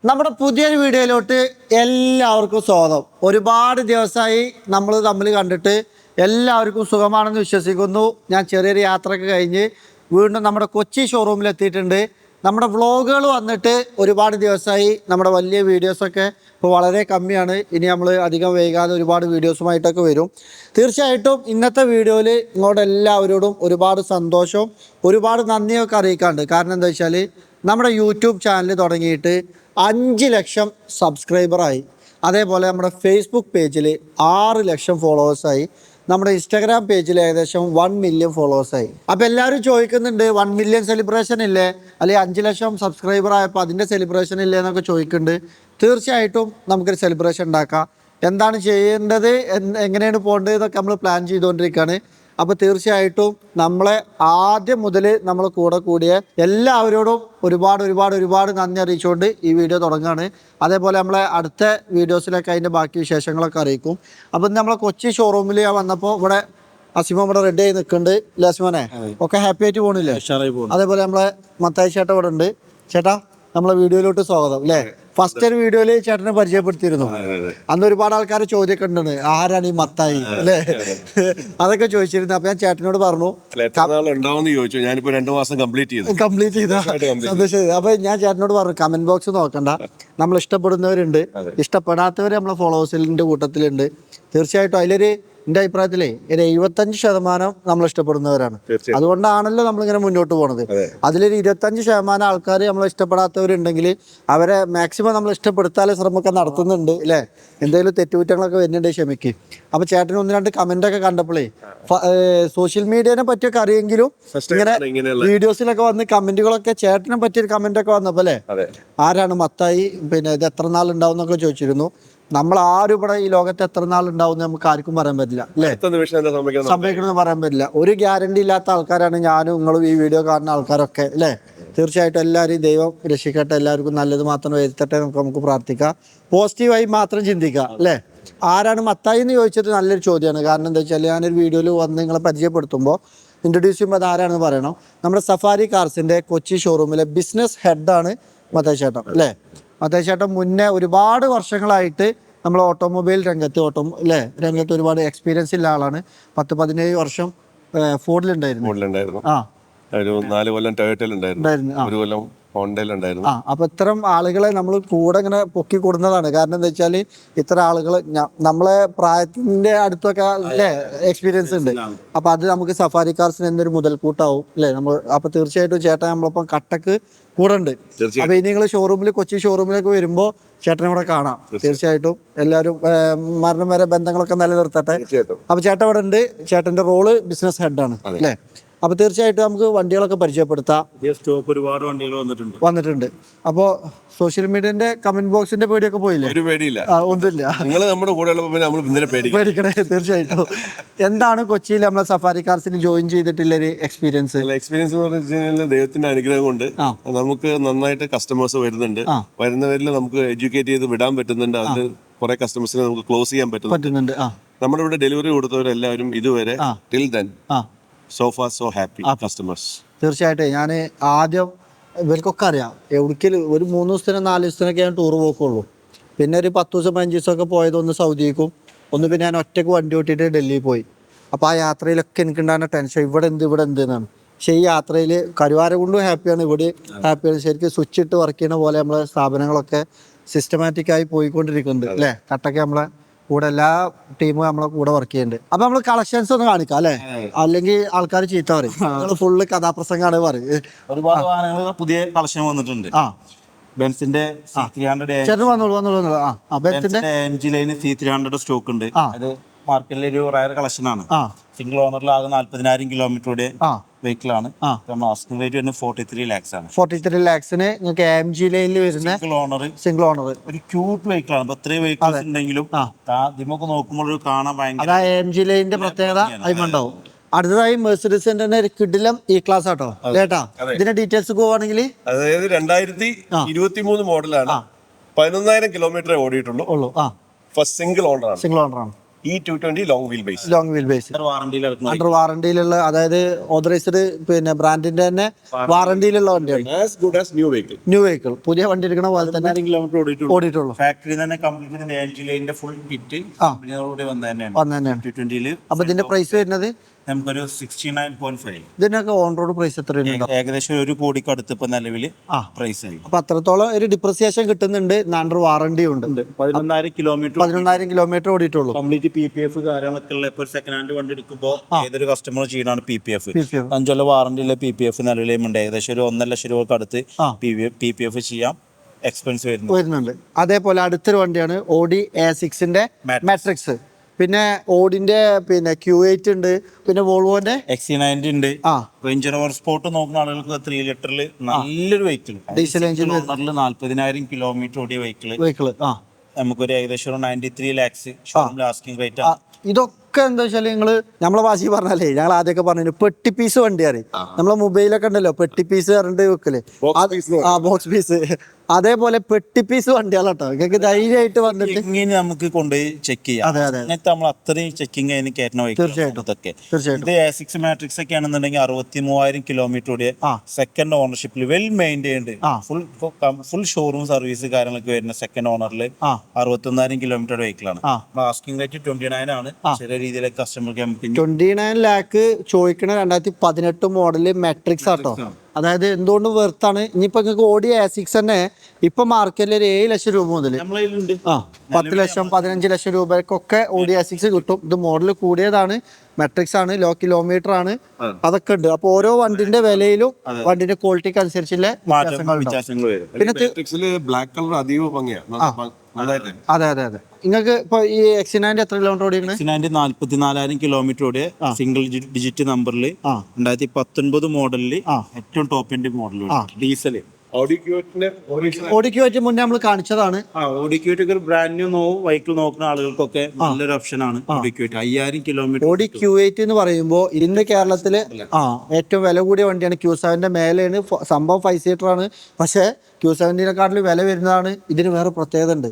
നമ്മുടെ പുതിയൊരു വീഡിയോയിലോട്ട് എല്ലാവർക്കും സ്വാഗതം. ഒരുപാട് ദിവസമായി നമ്മൾ തമ്മിൽ കണ്ടിട്ട് എല്ലാവർക്കും സുഖമാണെന്ന് വിശ്വസിക്കുന്നു. ഞാൻ ചെറിയൊരു യാത്രയൊക്കെ കഴിഞ്ഞ് വീണ്ടും നമ്മുടെ കൊച്ചി ഷോറൂമിൽ എത്തിയിട്ടുണ്ട്. നമ്മുടെ വ്ളോഗുകൾ വന്നിട്ട് ഒരുപാട് ദിവസമായി. നമ്മുടെ വലിയ വീഡിയോസൊക്കെ ഇപ്പോൾ വളരെ കമ്മിയാണ്. ഇനി നമ്മൾ അധികം വൈകാതെ ഒരുപാട് വീഡിയോസുമായിട്ടൊക്കെ വരും. തീർച്ചയായിട്ടും ഇന്നത്തെ വീഡിയോയിൽ നിങ്ങളോട് എല്ലാവരോടും ഒരുപാട് സന്തോഷവും ഒരുപാട് നന്ദിയൊക്കെ അറിയിക്കാറുണ്ട്. കാരണം എന്താ വെച്ചാൽ നമ്മുടെ യൂട്യൂബ് ചാനൽ തുടങ്ങിയിട്ട് 5 ലക്ഷം സബ്സ്ക്രൈബറായി. അതേപോലെ നമ്മുടെ ഫേസ്ബുക്ക് പേജിൽ 6 ലക്ഷം ഫോളോവേഴ്സായി. നമ്മുടെ ഇൻസ്റ്റാഗ്രാം പേജിൽ ഏകദേശം 1 മില്യൺ ഫോളോവേഴ്സായി. അപ്പോൾ എല്ലാവരും ചോദിക്കുന്നുണ്ട് 1 മില്യൺ സെലിബ്രേഷൻ ഇല്ലേ, അല്ലെങ്കിൽ 5 ലക്ഷം സബ്സ്ക്രൈബർ ആയപ്പോൾ അതിൻ്റെ സെലിബ്രേഷൻ ഇല്ലേ എന്നൊക്കെ ചോദിക്കുന്നുണ്ട്. തീർച്ചയായിട്ടും നമുക്കൊരു സെലിബ്രേഷൻ ഉണ്ടാക്കാം. എന്താണ് ചെയ്യേണ്ടത്, എങ്ങനെയാണ് പോകേണ്ടത് എന്നൊക്കെ നമ്മൾ പ്ലാൻ ചെയ്തുകൊണ്ടിരിക്കുകയാണ്. അപ്പോൾ തീർച്ചയായിട്ടും നമ്മളെ ആദ്യം മുതൽ നമ്മൾ കൂടെ കൂടിയ എല്ലാവരോടും ഒരുപാട് നന്ദി അറിയിച്ചുകൊണ്ട് ഈ വീഡിയോ തുടങ്ങുകയാണ്. അതേപോലെ നമ്മളെ അടുത്ത വീഡിയോസിലൊക്കെ അതിൻ്റെ ബാക്കി വിശേഷങ്ങളൊക്കെ അറിയിക്കും. അപ്പം നമ്മളെ കൊച്ചി ഷോറൂമിൽ ഞാൻ വന്നപ്പോൾ ഇവിടെ അസിമ ഇവിടെ റെഡി ആയി നിൽക്കുന്നുണ്ട്. ലസിമോനെ ഒക്കെ ഹാപ്പി ആയിട്ട് പോകണില്ലേ? അതേപോലെ നമ്മളെ മത്തായി ചേട്ടൻ ഇവിടെ ഉണ്ട്. ചേട്ടാ, നമ്മളെ വീഡിയോയിലോട്ട് സ്വാഗതം അല്ലേ. ഫസ്റ്റ് ഒരു വീഡിയോയിൽ ചേട്ടനെ പരിചയപ്പെടുത്തിയിരുന്നു. അന്ന് ഒരുപാട് ആൾക്കാർ ചോദ്യമൊക്കെ ഉണ്ടെന്ന്, ആരാണ് ഈ മത്തായി അല്ലേ, അതൊക്കെ ചോദിച്ചിരുന്നു. അപ്പൊ ഞാൻ ചേട്ടനോട് പറഞ്ഞു ഞാനിപ്പോ 2 മാസം കംപ്ലീറ്റ് ചെയ്ത സന്തോഷം. അപ്പൊ ഞാൻ ചേട്ടനോട് പറഞ്ഞു കമന്റ് ബോക്സ് നോക്കണ്ട, നമ്മൾ ഇഷ്ടപ്പെടുന്നവരുണ്ട്, ഇഷ്ടപ്പെടാത്തവർ നമ്മളെ ഫോളോവേഴ്സിന്റെ കൂട്ടത്തിലുണ്ട്. തീർച്ചയായിട്ടും അതിലൊരു എൻ്റെ അഭിപ്രായത്തിലേ ഒരു 75% നമ്മൾ ഇഷ്ടപ്പെടുന്നവരാണ്. അതുകൊണ്ടാണല്ലോ നമ്മളിങ്ങനെ മുന്നോട്ട് പോണത്. അതിലൊരു 25% ആൾക്കാർ നമ്മളെ ഇഷ്ടപ്പെടാത്തവരുണ്ടെങ്കിൽ അവരെ മാക്സിമം നമ്മൾ ഇഷ്ടപ്പെടുത്താനുള്ള ശ്രമമൊക്കെ നടത്തുന്നുണ്ട് അല്ലേ. എന്തെങ്കിലും തെറ്റുകുറ്റങ്ങളൊക്കെ വരുന്നുണ്ട്, ക്ഷമിക്ക്. അപ്പോൾ ചേട്ടന് 1-2 കമൻ്റൊക്കെ കണ്ടപ്പോഴേ സോഷ്യൽ മീഡിയനെ പറ്റിയൊക്കെ അറിയെങ്കിലും ഇങ്ങനെ വീഡിയോസിലൊക്കെ വന്ന് കമൻറ്റുകളൊക്കെ ചേട്ടനെ പറ്റിയൊരു കമൻ്റൊക്കെ വന്നപ്പോൾ അല്ലേ, ആരാണ് മത്തായി, പിന്നെ ഇത് എത്ര നാളുണ്ടാവും എന്നൊക്കെ ചോദിച്ചിരുന്നു. നമ്മൾ ആരും ഇവിടെ ഈ ലോകത്ത് എത്ര നാളുണ്ടാവും നമുക്ക് ആർക്കും പറയാൻ പറ്റില്ല അല്ലേ, സംഭവിക്കണമെന്ന് പറയാൻ പറ്റില്ല. ഒരു ഗ്യാരണ്ടി ഇല്ലാത്ത ആൾക്കാരാണ് ഞാനും നിങ്ങളും ഈ വീഡിയോ കാണുന്ന ആൾക്കാരൊക്കെ അല്ലേ. തീർച്ചയായിട്ടും എല്ലാവരെയും ദൈവം രക്ഷിക്കട്ടെ, എല്ലാവർക്കും നല്ലത് മാത്രം വരുത്തട്ടെ നമുക്ക് പ്രാർത്ഥിക്കാം. പോസിറ്റീവായി മാത്രം ചിന്തിക്കുക അല്ലേ. ആരാണ് മത്തായി എന്ന് ചോദിച്ചത് നല്ലൊരു ചോദ്യമാണ്. കാരണം എന്താ വെച്ചാൽ ഞാനൊരു വീഡിയോയിൽ വന്ന് നിങ്ങളെ പരിചയപ്പെടുത്തുമ്പോൾ ഇൻട്രൊഡ്യൂസ് ചെയ്യുമ്പോൾ അത് ആരാണെന്ന് പറയണം. നമ്മുടെ സഫാരി കാർസിൻ്റെ കൊച്ചി ഷോറൂമിലെ ബിസിനസ് ഹെഡാണ് മത്തായി ചേട്ടൻ അല്ലേ. മത്തായി ചേട്ടൻ മുന്നേ ഒരുപാട് വർഷങ്ങളായിട്ട് നമ്മൾ ഓട്ടോമൊബൈൽ രംഗത്ത് രംഗത്ത് ഒരുപാട് എക്സ്പീരിയൻസ് ഉള്ള ആളാണ്. 10-17 വർഷം ഫോർഡിലുണ്ടായിരുന്നു. ഒരു 4 കൊല്ലം ടൊയോട്ടയിലുണ്ടായിരുന്നു, 1 കൊല്ലം ഹോണ്ടയിലുണ്ടായിരുന്നു. അപ്പൊ ഇത്തരം ആളുകളെ നമ്മൾ കൂടെ ഇങ്ങനെ പൊക്കി കൊടുക്കുന്നതാണ്. കാരണം എന്താ വെച്ചാൽ ഇത്ര ആളുകൾ നമ്മളെ പ്രായത്തിന്റെ അടുത്തൊക്കെ അല്ലേ എക്സ്പീരിയൻസ് ഉണ്ട്. അപ്പൊ അത് നമുക്ക് സഫാരി കാർസിന് എന്തൊരു മുതൽക്കൂട്ടാവും അല്ലേ. നമ്മൾ അപ്പൊ തീർച്ചയായിട്ടും ചേട്ടൻ നമ്മളൊപ്പം കട്ടക്ക് കൂടെ ഉണ്ട്. അപ്പൊ ഇനി നിങ്ങൾ കൊച്ചി ഷോറൂമിലേക്ക് വരുമ്പോ ചേട്ടനെ ഇവിടെ കാണാം. തീർച്ചയായിട്ടും എല്ലാവരും മരണം വരെ ബന്ധങ്ങളൊക്കെ നിലനിർത്തട്ടെ. അപ്പൊ ചേട്ടൻ ഇവിടെ ഉണ്ട്. ചേട്ടന്റെ റോള് ബിസിനസ് ഹെഡാണ് അല്ലേ. അപ്പൊ തീർച്ചയായിട്ടും നമുക്ക് വണ്ടികളൊക്കെ പരിചയപ്പെടുത്താം. ഒരുപാട് വണ്ടികൾ വന്നിട്ടുണ്ട്. അപ്പോ സോഷ്യൽ മീഡിയന്റെ കമന്റ് ബോക്സിന്റെ പേടിയൊക്കെ പോയില്ലേ? ഒരു പേടിയില്ല, ഒന്നുമില്ല. നിങ്ങൾ നമ്മുടെ കൂടെ പേടിക്കണേ. തീർച്ചയായിട്ടും. എന്താണ് കൊച്ചിയിൽ നമ്മളെ സഫാരി കാർസിന് ജോയിൻ ചെയ്തിട്ടുള്ളൊരു എക്സ്പീരിയൻസ് എന്ന് പറഞ്ഞാൽ ദൈവത്തിന്റെ അനുഗ്രഹം കൊണ്ട് നമുക്ക് നന്നായിട്ട് കസ്റ്റമേഴ്സ് വരുന്നുണ്ട്. വരുന്നവരിൽ നമുക്ക് എഡ്യൂക്കേറ്റ് ചെയ്ത് വിടാൻ പറ്റുന്നുണ്ട്. അതിൽ കുറെ കസ്റ്റമേഴ്സിനെ നമുക്ക് ക്ലോസ് ചെയ്യാൻ പറ്റുന്നുണ്ട്. നമ്മുടെ ഇവിടെ ഡെലിവറി കൊടുത്തവരെല്ലാവരും ഇതുവരെ till then so far so happy customers. തീർച്ചയായിട്ടും ഞാൻ ആദ്യം ഇവർക്കൊക്കെ അറിയാം, എവിടേക്കും ഒരു 3 ദിവസത്തിനോ 4 ദിവസത്തിനൊക്കെ ഞാൻ ടൂർ പോക്കുള്ളൂ. പിന്നെ ഒരു 10 ദിവസം 15 ദിവസമൊക്കെ പോയത് ഒന്ന് സൗദിക്കും, ഒന്ന് പിന്നെ ഞാൻ ഒറ്റയ്ക്ക് വണ്ടി ഓട്ടിയിട്ട് ഡൽഹിയിൽ പോയി. അപ്പോൾ ആ യാത്രയിലൊക്കെ എനിക്കുണ്ടാകുന്ന ടെൻഷൻ ഇവിടെ എന്ത് എന്നാണ്. പക്ഷേ ഈ യാത്രയിൽ കരുവാരകുണ്ടും ഹാപ്പിയാണ്, ഇവിടെ ഹാപ്പിയാണ്. ശരിക്കും സ്വിച്ച് ഇട്ട് വർക്ക് ചെയ്യുന്ന പോലെ നമ്മളെ സ്ഥാപനങ്ങളൊക്കെ സിസ്റ്റമാറ്റിക്കായി പോയിക്കൊണ്ടിരിക്കുന്നുണ്ട് അല്ലേ. കട്ടൊക്കെ നമ്മളെ കൂടെ എല്ലാ ടീമും നമ്മളെ കൂടെ വർക്ക് ചെയ്യുന്നുണ്ട്. അപ്പൊ നമ്മള് കളക്ഷൻസ് ഒന്ന് കാണിക്കാം അല്ലെ, അല്ലെങ്കിൽ ആൾക്കാർ ചീത്ത പറയും. നമ്മള് ഫുള്ള് കഥാപ്രസംഗമാണ് പറയും. ഒരുപാട് വാഹനങ്ങൾ പുതിയ കളക്ഷൻ വന്നിട്ടുണ്ട്. ബെൻസിന്റെ MG ലൈൻ C300 സ്റ്റോക്ക് ഉണ്ട്. അത് മാർക്കറ്റിലെ ഒരു റയർ കളക്ഷൻ ആണ്. സിംഗിൾ ഓണറിൽ ആകെ 40,000 കിലോമീറ്ററുടെ വെഹിക്കിൾ ആണ്. ആസ്കിംഗ് റേറ്റ് വരുന്നത് 43 lakhs ആണ്. 43 lakhsന് നിങ്ങൾക്ക് MG ലൈനിൽ വരുന്ന സിംഗിൾ ഓണർ ഒരു ക്യൂട്ട് വെഹിക്കിൾ ആണ്. അത്രയും വെഹിക്കിൾസ് ഉണ്ടെങ്കിലും നമുക്ക് നോക്കുമ്പോൾ കാണാൻ ഭയങ്കര MG ലൈനിന്റെ പ്രത്യേകത അതിമുണ്ടാവും. അടുത്തതായി മെർസിഡീസിന്റെ തന്നെ ഒരു കിടിലം E-ക്ലാസ് ആട്ടോ ചേട്ടാ. ഇതിന്റെ ഡീറ്റെയിൽസ് പോവാണെങ്കിൽ അതായത് 2023 മോഡലാണ്. 11,000 കിലോമീറ്റർ ഓടിയിട്ടുള്ളൂ. ഫസ്റ്റ് സിംഗിൾ ഓണറാണ്. E220 long wheel base. Long wheel base വാറണ്ടിയിൽ ഇറക്കുന്ന അണ്ടർ വാറണ്ടിയിലുള്ള, അതായത് ഓതറൈസ്ഡ് പിന്നെ ബ്രാൻഡിന്റെ തന്നെ വാറണ്ടിയിലുള്ള വണ്ടിയാണ്. As good as new vehicle. New vehicle, പുതിയ വണ്ടി എടുക്കണ പോലെ തന്നെ കിലോമീറ്റർ ഓടിയിട്ടുള്ളൂ. ഫാക്ടറി തന്നെ കംപ്ലീറ്റ് എൻജിനിന്റെ ഫുൾ കിറ്റ് കമ്പനിയോട് വന്നു തന്നെയാണ്. വന്ന് തന്നെയാണ്. 220 അപ്പൊ ഇതിന്റെ പ്രൈസ് വരുന്നത് നമുക്കൊരു 69.5. ഇതിനൊക്കെ ഓൺ റോഡ് പ്രൈസ് എത്ര വരുന്നുണ്ടോ? ഏകദേശം 1 കോടിക്ക് അടുത്ത് ഇപ്പൊ നിലവിൽ പ്രൈസ് ആയി. അപ്പൊ അത്രത്തോളം ഒരു ഡിപ്രിസിയേഷൻ കിട്ടുന്നുണ്ട്. അണ്ടർ വാറണ്ടി ഉണ്ട്. 11,000 കിലോമീറ്റർ 11,000 കിലോമീറ്റർ ഓടിയിട്ടുള്ളൂ. കംപ്ലീറ്റ് PPF കാര്യങ്ങളൊക്കെ ഉള്ള ഇപ്പൊ സെക്കൻഡ് ഹാൻഡ് വണ്ടി എടുക്കുമ്പോൾ ഏതൊരു കസ്റ്റമർ ചെയ്യണമാണ് PPF. PPF. 5 കൊല്ലം വാറണ്ടിയിലെ PPF നിലവിലുണ്ട്. ഏകദേശം ഒരു 1.5 ലക്ഷം രൂപക്ക് അടുത്ത് PPF ചെയ്യാം. എക്സ്പെൻസ് വരുന്നുണ്ട്. അതേപോലെ അടുത്തൊരു വണ്ടിയാണ് ഓഡി A6ന്റെ മാട്രിക്സ്. പിന്നെ ഓഡിന്റെ പിന്നെ Q8 ഉണ്ട്. പിന്നെ വോൾവോന്റെ XC90 ഉണ്ട്. റേഞ്ച് റോവർ സ്പോർട്ട് നോക്കുന്ന ആളുകൾക്ക് 3 ലിറ്ററിൽ നല്ലൊരു വെഹിക്കിൾ, ഡീസൽ എഞ്ചിൻ, 40,000 കിലോമീറ്റർ ഓടിയ വെഹിക്കിൾ നമുക്കൊരു ഏകദേശം 93 lakhs ഷോറൂമിൽ ആസ്കിംഗ് റേറ്റ്. ഇതൊക്കെ എന്താ വെച്ചാൽ നിങ്ങള് നമ്മളെ ഭാഷയിൽ പറഞ്ഞാലേ, ഞങ്ങൾ ആദ്യമൊക്കെ പറഞ്ഞു പെട്ടി പീസ് വണ്ടി അറിയും. നമ്മളെ മൊബൈലൊക്കെ ഉണ്ടല്ലോ പെട്ടി പീസ് പറഞ്ഞിട്ട് വെക്കല്, ബോക്സ് പീസ്. അതേപോലെ പെട്ടി പീസ് വണ്ടികളാട്ടോ. നിങ്ങൾക്ക് ധൈര്യമായിട്ട് വന്നിട്ട് ഇങ്ങനെ നമുക്ക് കൊണ്ടുപോയി ചെക്ക് ചെയ്യാം. അങ്ങനത്തെ നമ്മൾ അത്രയും ചെക്കിങ് അതിന് കയറ്റണ ഇതൊക്കെ. ഇത് A6 മാട്രിക്സ് ഒക്കെ ആണെന്നുണ്ടെങ്കിൽ 63,000 കിലോമീറ്റർ ഓടിയ സെക്കൻഡ് ഓണർഷിപ്പിൽ well maintained full showroom service കാര്യങ്ങളൊക്കെ വരുന്ന സെക്കൻഡ് ഓണറിൽ 61,000 കിലോമീറ്റർ വെഹിക്കിളാണ്. ആസ്കിംഗ് റേറ്റ് 29 ആണ്. ചെറിയ രീതിയിലെ കസ്റ്റമർക്ക് നമുക്ക് 29 ലാക്ക് ചോദിക്കണ 2018 മോഡല് മെട്രിക്സ് ആട്ടോ. അതായത് എന്തുകൊണ്ടും വെർത്താണ്. ഇനിയിപ്പോ നിങ്ങൾക്ക് ഓടി A6 തന്നെ ഇപ്പൊ മാർക്കറ്റിൽ ഒരു 7 ലക്ഷം രൂപ മുതൽ 10 ലക്ഷം 15 ലക്ഷം രൂപക്കൊക്കെ ഓടി A6 കിട്ടും. ഇത് മോഡൽ കൂടിയതാണ്, മെട്രിക്സ് ആണ്, ലോ കിലോമീറ്റർ ആണ്, അതൊക്കെ ഉണ്ട്. അപ്പൊ ഓരോ വണ്ടിന്റെ വിലയിലും വണ്ടിന്റെ ക്വാളിറ്റിക്ക് അനുസരിച്ചുള്ള വ്യത്യാസങ്ങൾ വരും. പിന്നെ ബ്ലാക്ക് കളർ അതീവ ഭംഗിയാണ്. അതെ അതെ അതെ. നിങ്ങൾക്ക് ഇപ്പൊ ഈ XC90 എത്ര കിലോമീറ്റർ ഓടിയാണ്? XC90 44,000 കിലോമീറ്റർ ഓടിയ സിംഗിൾ ഡിജിറ്റ് നമ്പറിൽ 2019 മോഡലിൽ ഏറ്റവും top end model diesel. Audi Q8 മുന്നേ നമ്മൾ കാണിച്ചതാണ്. ഓഡി Q8 ഒരു ബ്രാൻഡ് ന്യൂ വൈക്കിൾ നോക്കുന്ന ആളുകൾക്കൊക്കെ നല്ലൊരു ഓപ്ഷൻ ആണ്. Audi Q8 5000 kilometre. Audi Q8 എന്ന് പറയുമ്പോൾ ഇന്ന് കേരളത്തില് ഏറ്റവും വില കൂടിയ വണ്ടിയാണ്. Q7ന്റെ മേലെയാണ് സംഭവം, 5 സീറ്റർ ആണ്. പക്ഷെ Q70നെക്കാട്ടിലും വില വരുന്നതാണ്. ഇതിന് വേറെ പ്രത്യേകത ഉണ്ട്.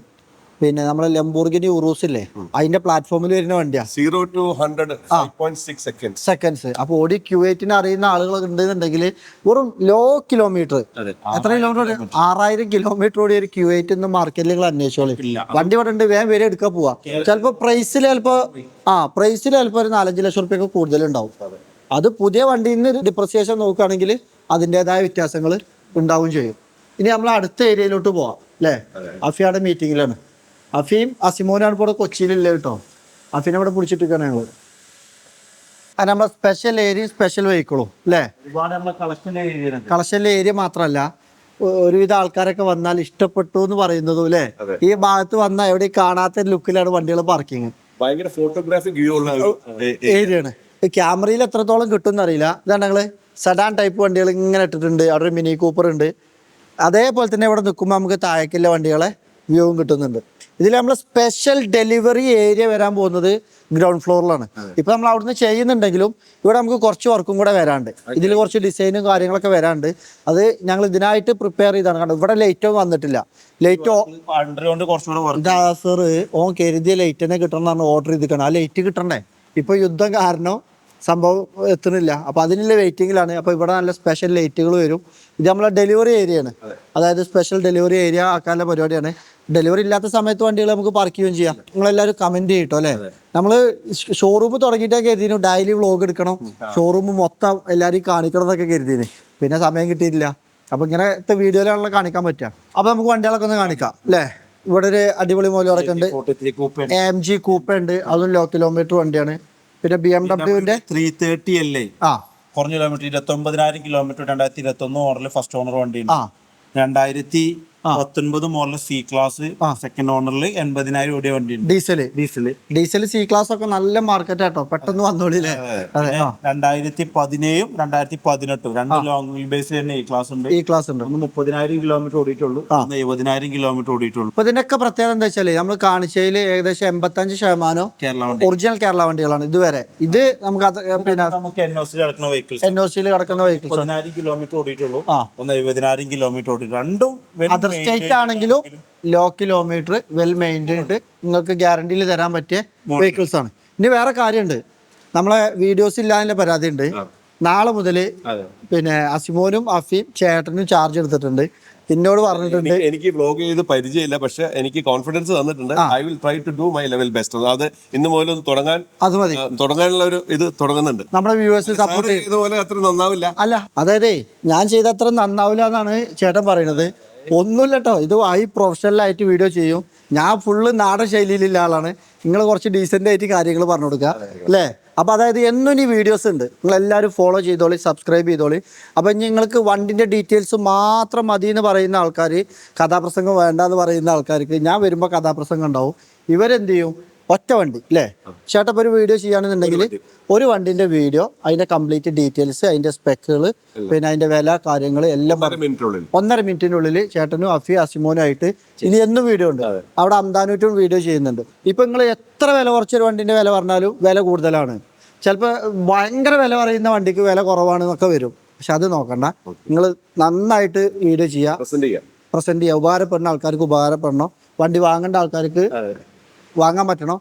പിന്നെ നമ്മളെ ലംബോർഗിനി ഉറൂസ് ഇല്ലേ, അതിന്റെ പ്ലാറ്റ്ഫോമിൽ വരുന്ന വണ്ടിയാണ്. 0 to 100 5.6 സെക്കൻഡ്സ്. അപ്പൊ ഓടി Q8 അറിയുന്ന ആളുകളൊക്കെ ഉണ്ടെന്നുണ്ടെങ്കിൽ വെറും ലോ കിലോമീറ്റർ, എത്ര കിലോമീറ്റർ? 6,000 കിലോമീറ്റർ ഓടി ഒരു Q8 ഇന്ന് മാർക്കറ്റിൽ നിങ്ങൾ അന്വേഷിച്ചോളൂ. വണ്ടി ഇവിടെ ഉണ്ട്, വേഗം വരെ എടുക്കാൻ പോവാ. ചിലപ്പോ പ്രൈസിൽ ചിലപ്പോ ഒരു 4-5 ലക്ഷം റുപ്യൊക്കെ കൂടുതലുണ്ടാവും. അത് പുതിയ വണ്ടിയിൽ നിന്ന് ഡിപ്രിസിയേഷൻ നോക്കുകയാണെങ്കിൽ അതിൻ്റെതായ വ്യത്യാസങ്ങൾ ഉണ്ടാവും ചെയ്യും. ഇനി നമ്മൾ അടുത്ത ഏരിയയിലോട്ട് പോവാം അല്ലേ? അഫിയുടെ മീറ്റിങ്ങിലാണ്. അഫീം അസിമോനാണ് ഇപ്പോൾ കൊച്ചിയിലില്ല കേട്ടോ. അഫീനെ ഇവിടെ പിടിച്ചിട്ടിരിക്കുകയാണ് ഞങ്ങൾ. അത് നമ്മുടെ സ്പെഷ്യൽ ഏരിയയും സ്പെഷ്യൽ വെഹിക്കിളും അല്ലേ? കളക്ഷനിലെ ഏരിയ മാത്രമല്ല, ഒരുവിധ ആൾക്കാരൊക്കെ വന്നാൽ ഇഷ്ടപ്പെട്ടു എന്ന് പറയുന്നതും അല്ലേ? ഈ ഭാഗത്ത് വന്നാൽ എവിടെ കാണാത്ത ലുക്കിലാണ് വണ്ടികൾ പാർക്കിങ്. ഭയങ്കര ഫോട്ടോഗ്രാഫിക് വ്യൂ ഉള്ള ഏരിയയാണ്. ക്യാമറയിൽ എത്രത്തോളം കിട്ടുമെന്ന് അറിയില്ല. ഇതാണ് ഞങ്ങള് സെഡാൻ ടൈപ്പ് വണ്ടികൾ ഇങ്ങനെ ഇട്ടിട്ടുണ്ട്. അവിടെ ഒരു മിനി കൂപ്പർ ഉണ്ട്. അതേപോലെ തന്നെ ഇവിടെ നിൽക്കുമ്പോൾ നമുക്ക് താഴേക്കുള്ള വണ്ടികളെ വ്യൂവും കിട്ടുന്നുണ്ട്. ഇതിൽ നമ്മൾ സ്പെഷ്യൽ ഡെലിവറി ഏരിയ വരാൻ പോകുന്നത് ഗ്രൗണ്ട് ഫ്ലോറിലാണ്. ഇപ്പൊ നമ്മൾ അവിടുന്ന് ചെയ്യുന്നുണ്ടെങ്കിലും ഇവിടെ നമുക്ക് കുറച്ച് വർക്കും കൂടെ വരാണ്ട്, ഇതിൽ കുറച്ച് ഡിസൈനും കാര്യങ്ങളൊക്കെ വരാണ്ട്. അത് ഞങ്ങൾ ഇതിനായിട്ട് പ്രിപ്പയർ ചെയ്താണ്. കാരണം ഇവിടെ ലൈറ്റ് വന്നിട്ടില്ല. ലൈറ്റ് ഓൻ കരുതിയ ലൈറ്റ് തന്നെ കിട്ടണം എന്നാണ് ഓർഡർ ചെയ്തിരിക്കണം. ആ ലൈറ്റ് കിട്ടണ്ടേ? ഇപ്പൊ യുദ്ധം കാരണം സംഭവം എത്തുന്നില്ല. അപ്പൊ അതിനുള്ള വെയിറ്റിംഗിലാണ്. അപ്പൊ ഇവിടെ നല്ല സ്പെഷ്യൽ ലൈറ്റുകൾ വരും. ഇത് നമ്മളെ ഡെലിവറി ഏരിയ ആണ്. അതായത് സ്പെഷ്യൽ ഡെലിവറി ഏരിയ ആക്കാനുള്ള പരിപാടിയാണ്. ഡെലിവറി ഇല്ലാത്ത സമയത്ത് വണ്ടികൾ നമുക്ക് പാർക്ക് ചെയ്യുകയും ചെയ്യാം. നിങ്ങളെല്ലാവരും കമന്റ് ചെയ്യട്ടോ അല്ലെ? നമ്മള് ഷോറൂം തുടങ്ങിയിട്ടൊക്കെ കരുതിനു ഡെയിലി വ്ളോഗ് എടുക്കണം, ഷോറൂം മൊത്തം എല്ലാവരും കാണിക്കണം എന്നൊക്കെ കരുതിന്. പിന്നെ സമയം കിട്ടിയിട്ടില്ല. അപ്പൊ ഇങ്ങനത്തെ വീഡിയോയിലാണല്ലോ കാണിക്കാൻ പറ്റുക. അപ്പൊ നമുക്ക് വണ്ടികളൊക്കെ ഒന്ന് കാണിക്കാം അല്ലേ? ഇവിടെ ഒരു അടിപൊളി മോലൊക്കെ ഉണ്ട്. AMG കൂപ്പ ഉണ്ട്. അതും ലോ കിലോമീറ്റർ വണ്ടിയാണ്. പിന്നെ BMW 330 അല്ലേ? കുറഞ്ഞ kilometre 29,000 kilometre 2021 model first owner വണ്ടിയുണ്ട്. 2019 മോഡൽ C ക്ലാസ് സെക്കൻഡ് ഓണറിൽ 80,000 ഓടിയ വണ്ടിയുണ്ട്. ഡീസൽ C ക്ലാസ് ഒക്കെ നല്ല മാർക്കറ്റ് ആട്ടോ. പെട്ടെന്ന് വന്നോളില്ലേ? 2017 2018 രണ്ട് ലോങ് വീൽ ബേസ് തന്നെ ഈ ക്ലാസ് ഉണ്ട്. 30,000 കിലോമീറ്റർ ഓടിയിട്ടുള്ളൂ, 70,000 കിലോമീറ്റർ ഓടിയിട്ടുള്ളൂ. അപ്പൊ ഇതിനൊക്കെ പ്രത്യേകത എന്താ വെച്ചാല് നമ്മൾ കാണിച്ചതിൽ ഏകദേശം 85% ഒറിജിനൽ കേരള വണ്ടികളാണ് ഇതുവരെ. ഇത് നമുക്ക് NOC കിടക്കുന്ന വെഹിക്കിൾസ് 10,000 കിലോമീറ്റർ ഓടിയിട്ടുള്ളൂ, 70,000 കിലോമീറ്റർ ഓടി. രണ്ടും സ്റ്റേറ്റ് ആണെങ്കിലും ലോ കിലോമീറ്റർ വെൽ മെയിൻറ്റൈൻഡ് നിങ്ങൾക്ക് ഗ്യാരണ്ടിയിൽ തരാൻ പറ്റിയ വെഹിക്കിൾസ് ആണ്. ഇനി വേറെ കാര്യമുണ്ട്, നമ്മളെ വീഡിയോസ് ഇല്ലാതിന്റെ പരാതി ഉണ്ട്. നാളെ മുതൽ പിന്നെ അസിമോനും അഫിയും ചേട്ടനും ചാർജ് എടുത്തിട്ടുണ്ട്. എന്നോട് പറഞ്ഞിട്ടുണ്ട് എനിക്ക് ബ്ലോഗ് ചെയ്ത് പരിചയമില്ല, പക്ഷെ എനിക്ക് കോൺഫിഡൻസ് തന്നിട്ടുണ്ട്. I will try to do my level best. അത് ഇന്ന് മുതൽ തുടങ്ങാനുള്ള ഒരു ഇത് തുടങ്ങുന്നുണ്ട്. നമ്മുടെ വ്യൂവേഴ്സ് സപ്പോർട്ട് ഇതുപോലെ അത്ര നന്നാവില്ല അല്ല, അതായത് ഞാൻ ചെയ്ത അത്ര നന്നാവില്ല എന്നാണ് ചേട്ടൻ പറയുന്നത്. ഒന്നുമില്ല കേട്ടോ, ഇത് പ്രൊഫഷണലായിട്ട് വീഡിയോ ചെയ്യും. ഞാൻ ഫുള്ള് നാടൻ ശൈലിയിലുള്ള ആളാണ്. നിങ്ങൾ കുറച്ച് ഡീസൻ്റ് ആയിട്ട് കാര്യങ്ങൾ പറഞ്ഞു കൊടുക്കുക അല്ലേ. അപ്പോൾ അതായത് എന്നും ഇനി വീഡിയോസ് ഉണ്ട്, നിങ്ങളെല്ലാവരും ഫോളോ ചെയ്തോളി, സബ്സ്ക്രൈബ് ചെയ്തോളി. അപ്പോൾ നിങ്ങൾക്ക് വണ്ടിൻ്റെ ഡീറ്റെയിൽസ് മാത്രം മതി എന്ന് പറയുന്ന ആൾക്കാർ, കഥാപ്രസംഗം വേണ്ട എന്ന് പറയുന്ന ആൾക്കാർക്ക് ഞാൻ വരുമ്പോൾ കഥാപ്രസംഗം ഉണ്ടാവും. ഇവരെന്ത് ചെയ്യും, ഒറ്റ വണ്ടി അല്ലേ ചേട്ടപ്പം ഒരു വീഡിയോ ചെയ്യുകയാണെന്നുണ്ടെങ്കിൽ ഒരു വണ്ടിൻ്റെ വീഡിയോ, അതിൻ്റെ കംപ്ലീറ്റ് ഡീറ്റെയിൽസ്, അതിൻ്റെ സ്പെക്കുകൾ, പിന്നെ അതിൻ്റെ വില കാര്യങ്ങൾ എല്ലാം 1.5 മിനിറ്റിനുള്ളിൽ ചേട്ടനും അസിമോനും ആയിട്ട് ഇനി എന്നും വീഡിയോ ഉണ്ട്. അവിടെ അംദാനൂറ്റും വീഡിയോ ചെയ്യുന്നുണ്ട്. ഇപ്പം നിങ്ങൾ എത്ര വില കുറച്ചൊരു വണ്ടിൻ്റെ വില പറഞ്ഞാലും വില കൂടുതലാണ്. ചിലപ്പോൾ ഭയങ്കര വില പറയുന്ന വണ്ടിക്ക് വില കുറവാണെന്നൊക്കെ വരും. പക്ഷെ അത് നോക്കണ്ട, നിങ്ങൾ നന്നായിട്ട് വീഡിയോ ചെയ്യുക, പ്രസൻറ്റ് ചെയ്യുക. ഉപകാരപ്പെടുന്ന ആൾക്കാർക്ക് ഉപകാരപ്പെടണം, വണ്ടി വാങ്ങേണ്ട ആൾക്കാർക്ക് വാങ്ങാൻ പറ്റണം.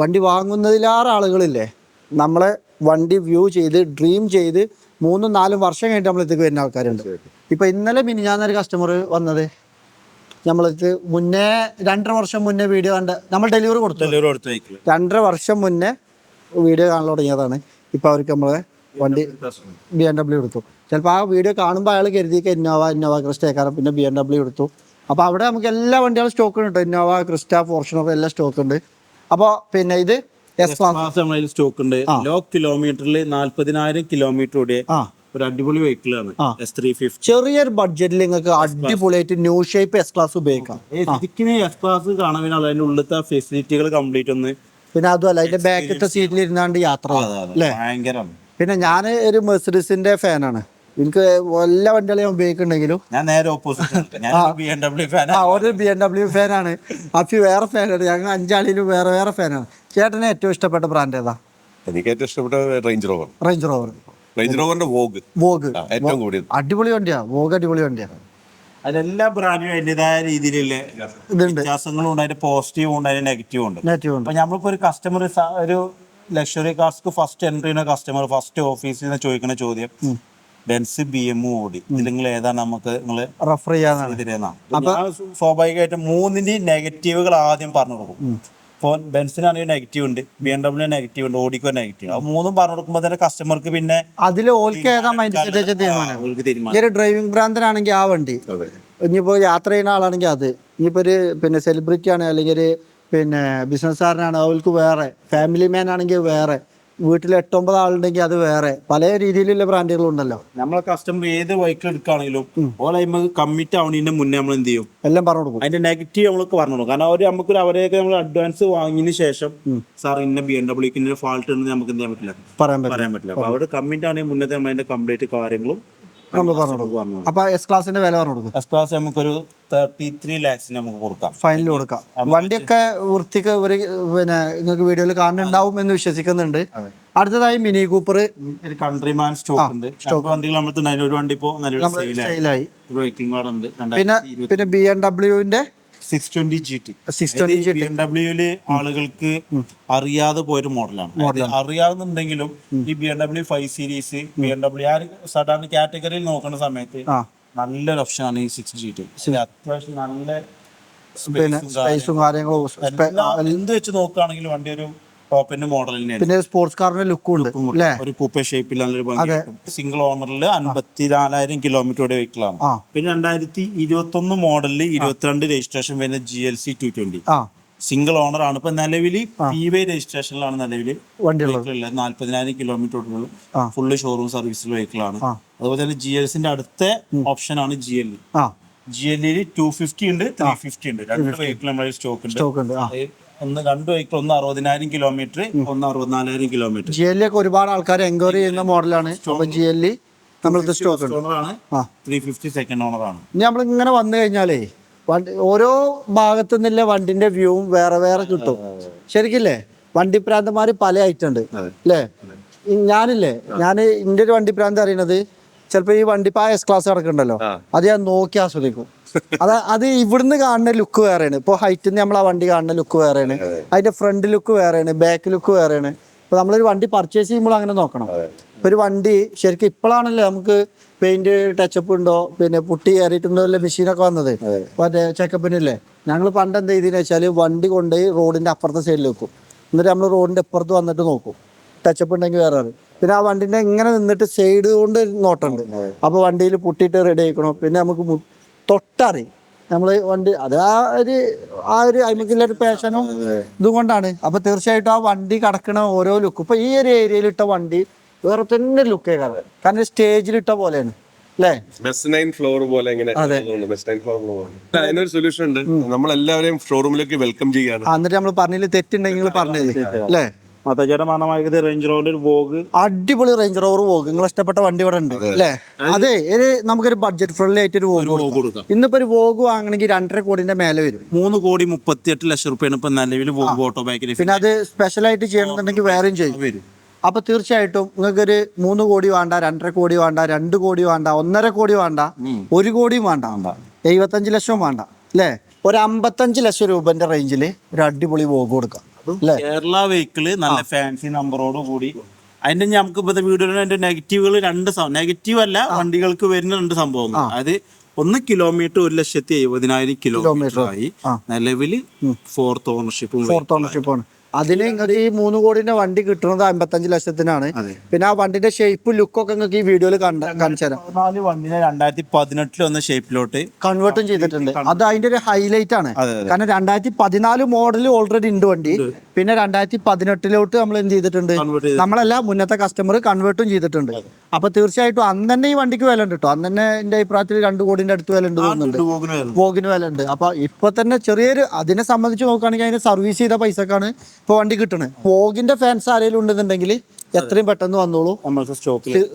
വണ്ടി വാങ്ങുന്നതിലേറെ ആളുകളില്ലേ നമ്മളെ വണ്ടി വ്യൂ ചെയ്ത് ഡ്രീം ചെയ്ത് 3-4 വർഷം കഴിഞ്ഞിട്ട് നമ്മളെത്തേക്ക് വരുന്ന ആൾക്കാരുണ്ട്. ഇപ്പം ഇന്നലെ മിനിഞ്ഞാന്നൊരു കസ്റ്റമർ വന്നത് നമ്മൾക്ക് മുന്നേ 2.5 വർഷം മുന്നേ വീഡിയോ കണ്ട് നമ്മൾ ഡെലിവറി കൊടുത്തു. 2.5 വർഷം മുന്നേ വീഡിയോ കാണാൻ തുടങ്ങിയതാണ്. ഇപ്പം അവർക്ക് നമ്മളെ വണ്ടി BMW എടുത്തു. ചിലപ്പോൾ ആ വീഡിയോ കാണുമ്പോൾ അയാൾ കരുതിയൊക്കെ ഇന്നോവ ക്രിസ്റ്റേക്കാരം, പിന്നെ BMW എടുത്തു. അപ്പോൾ അവിടെ നമുക്ക് എല്ലാ വണ്ടികളും സ്റ്റോക്ക് ഉണ്ട്. ഇന്നോവ, ക്രിസ്റ്റ, ഫോർച്യൂണർ എല്ലാം സ്റ്റോക്ക് ഉണ്ട്. അപ്പോൾ പിന്നെ ഇത് സ്റ്റോക്ക് ഉണ്ട്. ലോ കിലോമീറ്ററിൽ 40,000 കിലോമീറ്റർ ഓടിയ ഒരു അടിപൊളി വെഹിക്കിൾ ആണ് S350. ചെറിയൊരു ബഡ്ജറ്റിൽ നിങ്ങൾക്ക് അടിപൊളിയായിട്ട് ന്യൂ ഷേപ്പ് S ക്ലാസ് ഉപയോഗിക്കാം. ശരിക്കും S ക്ലാസ് കാണാൻ അതിന്റെ ഉള്ളിലത്തെ ഫെസിലിറ്റികൾ കംപ്ലീറ്റ് ഒന്ന്, പിന്നെ അതുമല്ല അതിന്റെ ബാക്കിലത്തെ സീറ്റിൽ ഇരുന്നാണ്ട് യാത്ര അല്ലേ ഭയങ്കര. പിന്നെ ഞാൻ ഒരു മെർസിഡീസിന്റെ ഫാനാണ്. എനിക്ക് എല്ലാ വണ്ടികളും ഉപയോഗിക്കുന്നുണ്ടെങ്കിലും ഞാൻ നേരെ ഓപ്പോസിറ്റ്, ഒരു BMW ഫാനാണ്. അഫി വേറെ ഫാനാണ്. ഞങ്ങൾ 5 ആളിലും വേറെ ഫാനാണ്. ചേട്ടന് ഏറ്റവും ഇഷ്ടപ്പെട്ട ബ്രാൻഡ് ഏതാ? എനിക്ക് ഏറ്റവും ഇഷ്ടപ്പെട്ട റേഞ്ച് റോവർ. റോവറിന്റെ വോഗ് ഏറ്റവും കൂടിയത് അടിപൊളി വണ്ടിയാ. വോഗ് അടിപൊളി വണ്ടിയാണ്. അതിലെല്ലാ ബ്രാൻഡിനും അതിൻ്റെതായ രീതിയിലുള്ള വ്യത്യാസങ്ങളും ഉണ്ട്. അതിന്റെ പോസിറ്റീവും ഉണ്ട്, അതിന്റെ നെഗറ്റീവും ഉണ്ട്. അപ്പൊ നമ്മളിപ്പോ ഒരു കസ്റ്റമർ, ഒരു ലക്ഷറി കാർസ്ക്ക് ഫസ്റ്റ് എൻട്രി ചെയ്യുന്ന കസ്റ്റമർ ഫസ്റ്റ് ഓഫീസിൽ നിന്ന് ചോദിക്കുന്ന ചോദ്യം ബെൻസ് BMW ഓടി, ഇതിൽ നിങ്ങൾ ഏതാണ് നമുക്ക് നിങ്ങള് റെഫർ ചെയ്യാൻ. സ്വാഭാവികമായിട്ടും 3ന്റെയും നെഗറ്റീവുകൾ ആദ്യം പറഞ്ഞു കൊടുക്കും. ഇപ്പോൾ ബെൻസിനാണെങ്കിൽ നെഗറ്റീവ് ഉണ്ട്, BMW നെഗറ്റീവ് ഉണ്ട്, ഓടിക്കോ നെഗറ്റീവ്. ആ 3ഉം പറഞ്ഞു കൊടുക്കുമ്പോൾ തന്നെ കസ്റ്റമർക്ക് പിന്നെ അതിൽ ഓൽക്ക് ഏതാ തീരുമാനം. ഡ്രൈവിംഗ് ഭ്രാന്തനാണെങ്കിൽ ആ വണ്ടി, ഇനിയിപ്പോ യാത്ര ചെയ്യുന്ന ആളാണെങ്കിൽ അത്, ഇനിയിപ്പോ ഒരു പിന്നെ സെലിബ്രിറ്റി ആണ് അല്ലെങ്കിൽ ഒരു പിന്നെ ബിസിനസ്സുകാരനാണ് അവർക്ക് വേറെ, ഫാമിലി മാൻ ആണെങ്കിൽ വേറെ, വീട്ടിൽ 8-9 ആളുണ്ടെങ്കിൽ അത് വേറെ, പല രീതിയിലുള്ള ബ്രാൻഡുകളുണ്ടല്ലോ. നമ്മളെ കസ്റ്റമർ ഏത് വെഹിക്കിൾ എടുക്കുകയാണെങ്കിലും കമ്മിറ്റ് ആവുന്നതിന്റെ മുന്നേ നമ്മൾ എന്ത് ചെയ്യും, എല്ലാം പറഞ്ഞു കൊടുക്കും. അതിന്റെ നെഗറ്റീവ് നമ്മൾക്ക് പറഞ്ഞു കൊടുക്കും. കാരണം അവർ നമുക്കൊരു അവരെയൊക്കെ നമ്മൾ അഡ്വാൻസ് വാങ്ങിയതിന് ശേഷം സാർ ഇന്ന BMW ഫാൾട്ട് ഉണ്ടെന്ന് നമുക്ക് എന്ത് ചെയ്യാൻ പറ്റില്ല, പറയാൻ പറ്റില്ല. അപ്പൊ അവിടെ കമ്മിറ്റ് ആണെങ്കിൽ മുന്നേ നമ്മൾ അതിന്റെ കംപ്ലീറ്റ് കാര്യങ്ങളും നമ്മൾ പറഞ്ഞു കൊടുക്കും. അപ്പൊ S ക്ലാസിന്റെ വില പറഞ്ഞു കൊടുക്കും. S ക്ലാസ് നമുക്കൊരു 33 lakhs നമുക്ക് കൊടുക്കാം, ഫൈനൽ കൊടുക്കാം. വണ്ടിയൊക്കെ വൃത്തിക്ക് ഒരു പിന്നെ നിങ്ങൾക്ക് വീഡിയോയിൽ കാണുന്നുണ്ടാവും എന്ന് വിശ്വസിക്കുന്നുണ്ട്. അടുത്തതായി മിനി കൂപ്പർ, കൺട്രിമാൻ സ്റ്റോക്ക് ഉണ്ട്. വണ്ടികൾ നമ്മൾ ഒരു വണ്ടി ഇപ്പോ സെയിലായി. പിന്നെ BMW 620 GT. BMW ആളുകൾക്ക് അറിയാതെ പോയൊരു മോഡലാണ്. അറിയാവുന്നുണ്ടെങ്കിലും ഈ BMW 5 സീരീസ് BMW സാധാരണ കാറ്റഗറിയിൽ നോക്കുന്ന സമയത്ത് നല്ലൊരു ഓപ്ഷനാണ് ഈ 6 GT. അത്യാവശ്യം നല്ല സ്പേസും കാര്യങ്ങളും എന്ത് വെച്ച് നോക്കുകയാണെങ്കിൽ വണ്ടി ഒരു ടോപ്പ് എൻഡ് മോഡൽ തന്നെയാണ്. പിന്നെ സ്പോർട്സ് കാറിന്റെ ലുക്കും ഉണ്ട്, ഒരു കൂപ്പ ഷേപ്പിൽ നല്ലൊരു ഭംഗി. സിംഗിൾ ഓണറിൽ 54,000 കിലോമീറ്റർ വെഹിക്കിൾ ആണ്. പിന്നെ 2021 മോഡലിൽ 22 രജിസ്ട്രേഷൻ വരുന്ന GLC 220 സിംഗിൾ ഓണർ ആണ്. ഇപ്പൊ നിലവിൽ PY രജിസ്ട്രേഷനിലാണ് നിലവിൽ വെഹിക്കിൾ 40,000 കിലോമീറ്റർ ഫുള്ള് ഷോറൂം സർവീസിൽ വെഹിക്കിൾ ആണ്. അതുപോലെ തന്നെ GLCന്റെ അടുത്ത ഓപ്ഷൻ ആണ് GL. GL 250 ഉണ്ട്, 350 ഉണ്ട്. 2 വെഹിക്കിൾ നമ്മുടെ സ്റ്റോക്ക് ഉണ്ട്. രണ്ട് വെഹിക്കിൾ, ഒന്ന് 60,000 കിലോമീറ്റർ, ഒന്ന് 64,000 കിലോമീറ്റർ. GL ഒരുപാട് ആൾക്കാർ എൻക്വയറി ചെയ്യുന്ന മോഡലാണ്. GL നമ്മൾക്ക് സ്റ്റോക്ക് ഓണറാണ്, 350 സെക്കൻഡ് ഓണറാണ്. ഇനി നമ്മൾ ഇങ്ങനെ വന്നു കഴിഞ്ഞാലേ ഓരോ ഭാഗത്തു നിന്നുള്ള വണ്ടിന്റെ വ്യൂവും വേറെ വേറെ കിട്ടും. ശരിക്കില്ലേ, വണ്ടിപ്രാന്തന്മാർ പല ആയിട്ടുണ്ട് അല്ലേ. ഞാൻ എൻ്റെ ഒരു വണ്ടിപ്രാന്ത് അറിയണത് ചിലപ്പോൾ ഈ വണ്ടി S ക്ലാസ് കിടക്കുന്നുണ്ടല്ലോ, അത് ഞാൻ നോക്കി ആസ്വദിക്കും. അത് ഇവിടുന്ന് കാണുന്ന ലുക്ക് വേറെയാണ്. ഇപ്പോൾ ഹൈറ്റിൽ നമ്മൾ ആ വണ്ടി കാണുന്ന ലുക്ക് വേറെയാണ്, അതിന്റെ ഫ്രണ്ട് ലുക്ക് വേറെയാണ്, ബാക്ക് ലുക്ക് വേറെയാണ്. ഇപ്പൊ നമ്മളൊരു വണ്ടി പർച്ചേസ് ചെയ്യുമ്പോൾ അങ്ങനെ നോക്കണം. ഇപ്പൊ ഒരു വണ്ടി ശരിക്കും ഇപ്പോഴാണല്ലോ നമുക്ക് പെയിന്റ് ടച്ചപ്പ് ഉണ്ടോ, പിന്നെ പുട്ടി കയറിയിട്ടുണ്ടോ അല്ലെ മെഷീനൊക്കെ വന്നത്, മറ്റേ ചെക്കപ്പിനില്ലേ. ഞങ്ങൾ പണ്ട് എന്ത് ചെയ്തെന്ന് വെച്ചാൽ വണ്ടി കൊണ്ടുപോയി റോഡിന്റെ അപ്പുറത്തെ സൈഡിൽ വെക്കും. എന്നിട്ട് നമ്മൾ റോഡിന്റെ അപ്പുറത്ത് വന്നിട്ട് നോക്കും ടച്ചപ്പ് ഉണ്ടെങ്കിൽ വേറെ. പിന്നെ ആ വണ്ടിന്റെ ഇങ്ങനെ നിന്നിട്ട് സൈഡ് കൊണ്ട് നോട്ടുണ്ട്. അപ്പൊ വണ്ടിയിൽ പുട്ടിയിട്ട് റെഡി ആയിക്കണം. പിന്നെ നമുക്ക് തൊട്ടറിയും നമ്മള് വണ്ടി, അത് ആ ഒരു അയിമക്കുള്ള ഒരു പാഷനും ഇതുകൊണ്ടാണ്. അപ്പൊ തീർച്ചയായിട്ടും ആ വണ്ടി കിടക്കണ ഓരോ ലുക്ക്, ഇപ്പൊ ഈ ഒരു ഏരിയയിലിട്ട വണ്ടി വേറെ തന്നെ ലുക്കേ കാണാൻ, കാരണം സ്റ്റേജിലിട്ട പോലെയാണ് അല്ലേ, ഫ്ലോർ പോലെ. അതിനൊരു സൊല്യൂഷൻ ഉണ്ട്, നമ്മളെല്ലാവരെയും ഷോറൂമിലേക്ക് വെൽക്കം ചെയ്യാണ്. എന്നിട്ട് നമ്മൾ പറഞ്ഞതിൽ തെറ്റുണ്ടെങ്കിൽ പറഞ്ഞത് അല്ലേ. റേഞ്ച് റോവർ വോഗ്, അടിപൊളി റേഞ്ച് റോവർ വോഗ്, നിങ്ങൾ ഇഷ്ടപ്പെട്ട വണ്ടി ഇവിടെ ഉണ്ട് അല്ലേ. അതെ, നമുക്കൊരു ബഡ്ജറ്റ് ഫ്രണ്ട്ലി ആയിട്ട് ഒരു വോഗ് കൊടുക്കാം. ഇന്നിപ്പോ ഒരു വോഗ് വാങ്ങണമെങ്കിൽ 2.5 കോടിന്റെ മേലെ വരും. 3,38,00,000 രൂപയാണ് ഇപ്പൊ നിലവിൽ വോഗ് ഓട്ടോ ബാക്കിൽ. പിന്നെ അത് സ്പെഷ്യൽ ആയിട്ട് ചെയ്യണമെന്നുണ്ടെങ്കിൽ വേറെയും ചെയ്യും. അപ്പൊ തീർച്ചയായിട്ടും നിങ്ങൾക്കൊരു 3 കോടി വേണ്ട, 2.5 കോടി വേണ്ട, 2 കോടി വേണ്ട, 1.5 കോടി വേണ്ട, 1 കോടിയും വേണ്ട, 75 ലക്ഷം വേണ്ട അല്ലേ, ഒരു 55 ലക്ഷം രൂപന്റെ റേഞ്ചിൽ ഒരു അടിപൊളി വോഗ് കൊടുക്കാം. കേരള വെഹിക്കിള് നല്ല ഫാൻസി നമ്പറോട് കൂടി. അതിന്റെ നമുക്ക് ഇപ്പോഴത്തെ വീഡിയോയുടെ നെഗറ്റീവുകൾ നെഗറ്റീവ് അല്ല, വണ്ടികൾക്ക് വരുന്ന 2 സംഭവങ്ങൾ. അതായത് 1 കിലോമീറ്റർ 1,70,000 കിലോമീറ്റർ ആയി, നിലവിൽ 4th ഓണർഷിപ്പ്. അതിന് നിങ്ങൾക്ക് ഈ 3 കോടിന്റെ വണ്ടി കിട്ടുന്നത് 55 ലക്ഷത്തിനാണ്. പിന്നെ ആ വണ്ടിന്റെ ഷേപ്പ് ലുക്കൊക്കെ നിങ്ങൾക്ക് ഈ വീഡിയോയിൽ കാണിച്ചു തരാം. 2018 വന്ന ഷേപ്പിലോട്ട് കൺവേർട്ടും ചെയ്തിട്ടുണ്ട്. അത് അതിന്റെ ഒരു ഹൈലൈറ്റ് ആണ്. കാരണം 2014 മോഡൽ ഓൾറെഡി ഉണ്ട് വണ്ടി. പിന്നെ 2018 നമ്മൾ എന്ത് ചെയ്തിട്ടുണ്ട്, നമ്മളല്ല മുന്നത്തെ കസ്റ്റമർ കൺവേർട്ടും ചെയ്തിട്ടുണ്ട്. അപ്പൊ തീർച്ചയായിട്ടും അന്ന് തന്നെ ഈ വണ്ടിക്ക് വില ഉണ്ട് കേട്ടോ. അന്ന് തന്നെ എന്റെ അഭിപ്രായത്തിൽ 2 കോടിന്റെ അടുത്ത് വില ഉണ്ട് തോന്നുന്നുണ്ട്, വോഗിന് വില ഉണ്ട്. അപ്പൊ ഇപ്പൊ തന്നെ ചെറിയൊരു അതിനെ സംബന്ധിച്ച് നോക്കുകയാണെങ്കിൽ അതിന് സർവീസ് ചെയ്ത പൈസക്കാണ് ഇപ്പൊ വണ്ടി കിട്ടണത്. വോഗിന്റെ ഫാൻസ് ആരെങ്കിലും ഉണ്ടെന്നുണ്ടെങ്കിൽ എത്രയും പെട്ടെന്ന് വന്നോളൂ,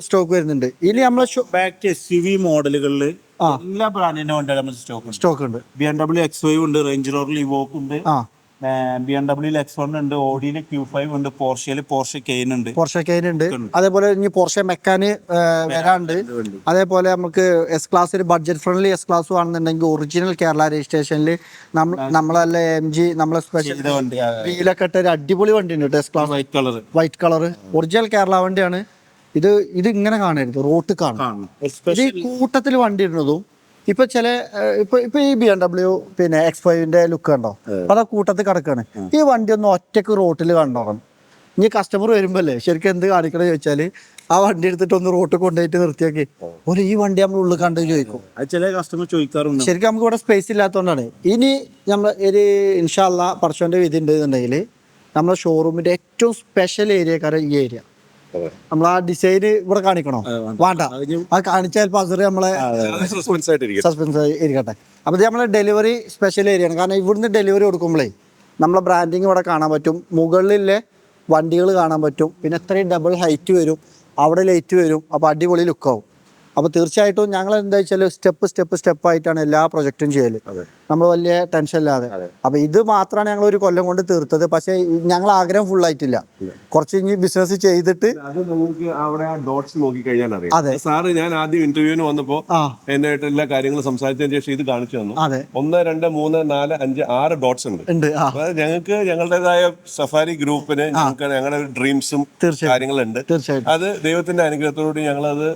സ്റ്റോക്ക് വരുന്നുണ്ട്. ഇനി നമ്മളെ മോഡലുകളിൽ എല്ലാ ബ്രാൻഡിന്റെ സ്റ്റോക്ക് ഉണ്ട്. BMW X5 ഉണ്ട്, റേഞ്ച് റോവറിൽ ഇവോക്ക് ഉണ്ട്, BMW X1 ഉണ്ട്, Audi Q5 ഉണ്ട്, പോർഷെ കെയ്ൻ ഉണ്ട്. അതേപോലെ ഇനി പോർഷെ മെക്കാന് വരാണ്ട്. അതേപോലെ നമുക്ക് S class, budget friendly S class ആണെന്നുണ്ടെങ്കിൽ ഒറിജിനൽ കേരള രജിസ്ട്രേഷനിൽ നമ്മളല്ല MG നമ്മളെ സ്പെഷ്യൽ വീലൊക്കെ ഇട്ട ഒരു അടിപൊളി വണ്ടി ഉണ്ട് S class, white colour original Kerala വണ്ടിയാണ്. ഇത് ഇങ്ങനെ കാണരുത്, റോട്ട് കാണും. ഇത് കൂട്ടത്തിൽ വണ്ടി ഇടുന്നതും ഇപ്പൊ ഈ BMW പിന്നെ X5 ലുക്ക് കണ്ടോ, അതാ കൂട്ടത്തിൽ കിടക്കാണ്. ഈ വണ്ടി ഒന്ന് ഒറ്റക്ക് റോട്ടിൽ കണ്ടോക്കണം. ഇനി കസ്റ്റമർ വരുമ്പോ അല്ലേ ശരിക്കും എന്ത് കാണിക്കണ ചോദിച്ചാല് ആ വണ്ടി എടുത്തിട്ട് ഒന്ന് റോട്ടിൽ കൊണ്ടുപോയിട്ട് നിർത്തിയാക്കി ഒരു ഈ വണ്ടി നമ്മൾ ഉള്ളിൽ കണ്ടു ചോദിക്കും. ചില കസ്റ്റമർ ചോദിക്കാറുണ്ട്. ശരിക്കും നമുക്ക് ഇവിടെ സ്പേസ് ഇല്ലാത്തതുകൊണ്ടാണ്. ഇനി നമ്മൾ ഒരു ഇൻഷാ അല്ലാഹ് പറച്ചോന്റെ വിധി ഉണ്ടെന്നുണ്ടെങ്കിൽ നമ്മുടെ ഷോറൂമിന്റെ ഏറ്റവും സ്പെഷ്യൽ ഏരിയക്കാരൻ ഈ ഏരിയ. നമ്മൾ ആ ഡിസൈൻ ഇവിടെ കാണിക്കണോ വേണ്ട, അത് കാണിച്ചാൽ ചിലപ്പോൾ അസറ് നമ്മളെ സസ്പെൻസ് ഇരിക്കട്ടെ. അപ്പൊ ഇത് നമ്മളെ ഡെലിവറി സ്പെഷ്യൽ ഏരിയ ആണ്. കാരണം ഇവിടുന്ന് ഡെലിവറി കൊടുക്കുമ്പോഴേ നമ്മളെ ബ്രാൻഡിങ് ഇവിടെ കാണാൻ പറ്റും, മുകളിലെ വണ്ടികൾ കാണാൻ പറ്റും. പിന്നെ എത്രയും ഡബിൾ ഹൈറ്റ് വരും, അവിടെ ലൈറ്റ് വരും. അപ്പോൾ അടിപൊളി ലുക്കാവും. അപ്പോൾ തീർച്ചയായിട്ടും ഞങ്ങൾ എന്താ വെച്ചാൽ സ്റ്റെപ്പ് ആയിട്ടാണ് എല്ലാ പ്രൊജക്റ്റും ചെയ്യല്. നമ്മൾ വലിയ ടെൻഷൻ ഇല്ലാതെ. അപ്പൊ ഇത് മാത്രമാണ് ഞങ്ങൾ ഒരു കൊല്ലം കൊണ്ട് തീർത്തത്. പക്ഷെ ഞങ്ങൾ ആഗ്രഹം ഫുൾ ആയിട്ടില്ല, കുറച്ച് ഇനി ബിസിനസ് ചെയ്തിട്ട്. അവിടെ ഡോട്ട്സ് നോക്കി കഴിഞ്ഞാൽ അറിയാം. സാറ് ഞാൻ ആദ്യം ഇന്റർവ്യൂവിന് വന്നപ്പോ എന്റെ എല്ലാ കാര്യങ്ങളും സംസാരിച്ചതിന് ശേഷം ഇത് കാണിച്ചു തന്നു. 1 2 3 4 5 6 ഡോട്ട്സ് ഉണ്ട്. അതായത് ഞങ്ങൾക്ക് ഞങ്ങളുടേതായ സഫാരി ഗ്രൂപ്പിന് ഞങ്ങളുടെ ഡ്രീംസും കാര്യങ്ങളുണ്ട്. അത് ദൈവത്തിന്റെ അനുഗ്രഹത്തോടുകൂടി ഞങ്ങൾ അത്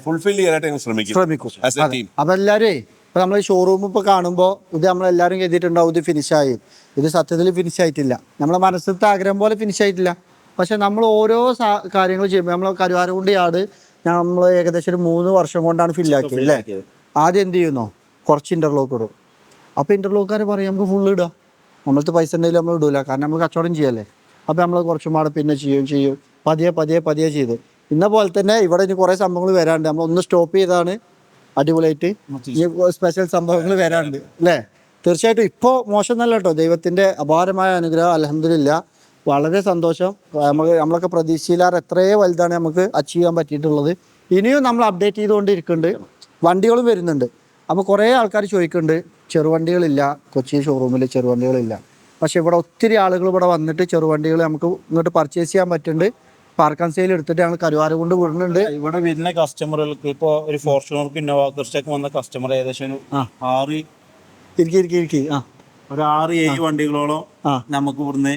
ഫുൾഫിൽ ചെയ്യാനായിട്ട് ഞങ്ങൾ ശ്രമിക്കും. അപ്പൊ എല്ലാവരും ഇപ്പൊ നമ്മൾ ഷോറൂം ഇപ്പൊ കാണുമ്പോ ഇത് നമ്മളെല്ലാരും കരുതിയിട്ടുണ്ടാവും ഇത് ഫിനിഷായി. ഇത് സത്യത്തിൽ ഫിനിഷ് ആയിട്ടില്ല, നമ്മളെ മനസ്സിലത്തെ ആഗ്രഹം പോലെ ഫിനിഷ് ആയിട്ടില്ല. പക്ഷെ നമ്മൾ ഓരോ കാര്യങ്ങൾ ചെയ്യുമ്പോൾ നമ്മൾ കരുവാരക്കുണ്ട് യാർഡ് നമ്മൾ ഏകദേശം 3 വർഷം കൊണ്ടാണ് ഫില്ലാക്കിയത് അല്ലേ. ആദ്യം എന്ത് ചെയ്യുന്നോ, കുറച്ച് ഇന്റർലോക്ക് ഇടും. അപ്പൊ ഇന്റർലോക്കുകാർ പറയും നമുക്ക് ഫുള്ള് ഇടുക, നമ്മളത്തെ പൈസ ഉണ്ടെങ്കിൽ നമ്മൾ ഇടൂല, കാരണം നമ്മൾ കച്ചവടം ചെയ്യല്ലേ. അപ്പൊ നമ്മൾ കുറച്ചും പാടെ പിന്നെ ചെയ്യും പതിയെ ചെയ്ത്. ഇന്ന പോലെ തന്നെ ഇവിടെ ഇനി കുറെ സംഭവങ്ങൾ വരാണ്ട്. നമ്മൾ ഒന്ന് സ്റ്റോപ്പ് ചെയ്താണ് അടിപൊളിയായിട്ട് സ്പെഷ്യൽ സംഭവങ്ങൾ വരാണ്ട് അല്ലേ. തീർച്ചയായിട്ടും ഇപ്പോൾ മോശം നല്ല കേട്ടോ, ദൈവത്തിന്റെ അപാരമായ അനുഗ്രഹം അൽഹംദുലില്ലാ. വളരെ സന്തോഷം. നമ്മളൊക്കെ പ്രതീക്ഷയിലാറ് എത്രയോ വലുതാണ് നമുക്ക് അച്ചീവ് ചെയ്യാൻ പറ്റിയിട്ടുള്ളത്. ഇനിയും നമ്മൾ അപ്ഡേറ്റ് ചെയ്തുകൊണ്ടിരിക്കുന്നുണ്ട്, വണ്ടികളും വരുന്നുണ്ട്. അപ്പോൾ കുറേ ആൾക്കാർ ചോദിക്കുന്നുണ്ട് ചെറുവണ്ടികളില്ല, കൊച്ചി ഷോറൂമിൽ ചെറുവണ്ടികളില്ല. പക്ഷെ ഇവിടെ ഒത്തിരി ആളുകൾ ഇവിടെ വന്നിട്ട് ചെറുവണ്ടികൾ നമുക്ക് ഇങ്ങോട്ട് പർച്ചേസ് ചെയ്യാൻ പറ്റുന്നുണ്ട്. പാർക്ക് ആൻഡ് സെയിൽ എടുത്തിട്ട് ഞങ്ങൾ കരുവാര കൊണ്ട് വിടുന്നുണ്ട്. ഇവിടെ വരുന്ന കസ്റ്റമറുകൾക്ക് ഇപ്പോൾ ഒരു ഫോർച്യൂണർക്ക് ഇന്നോവ ക്രിസ്റ്റൊക്കെ വന്ന കസ്റ്റമർ ഏകദേശം 6 ഇരിക്കി ആ ഒരു 6-7 വണ്ടികളോളം നമുക്ക് ഇവിടുന്ന്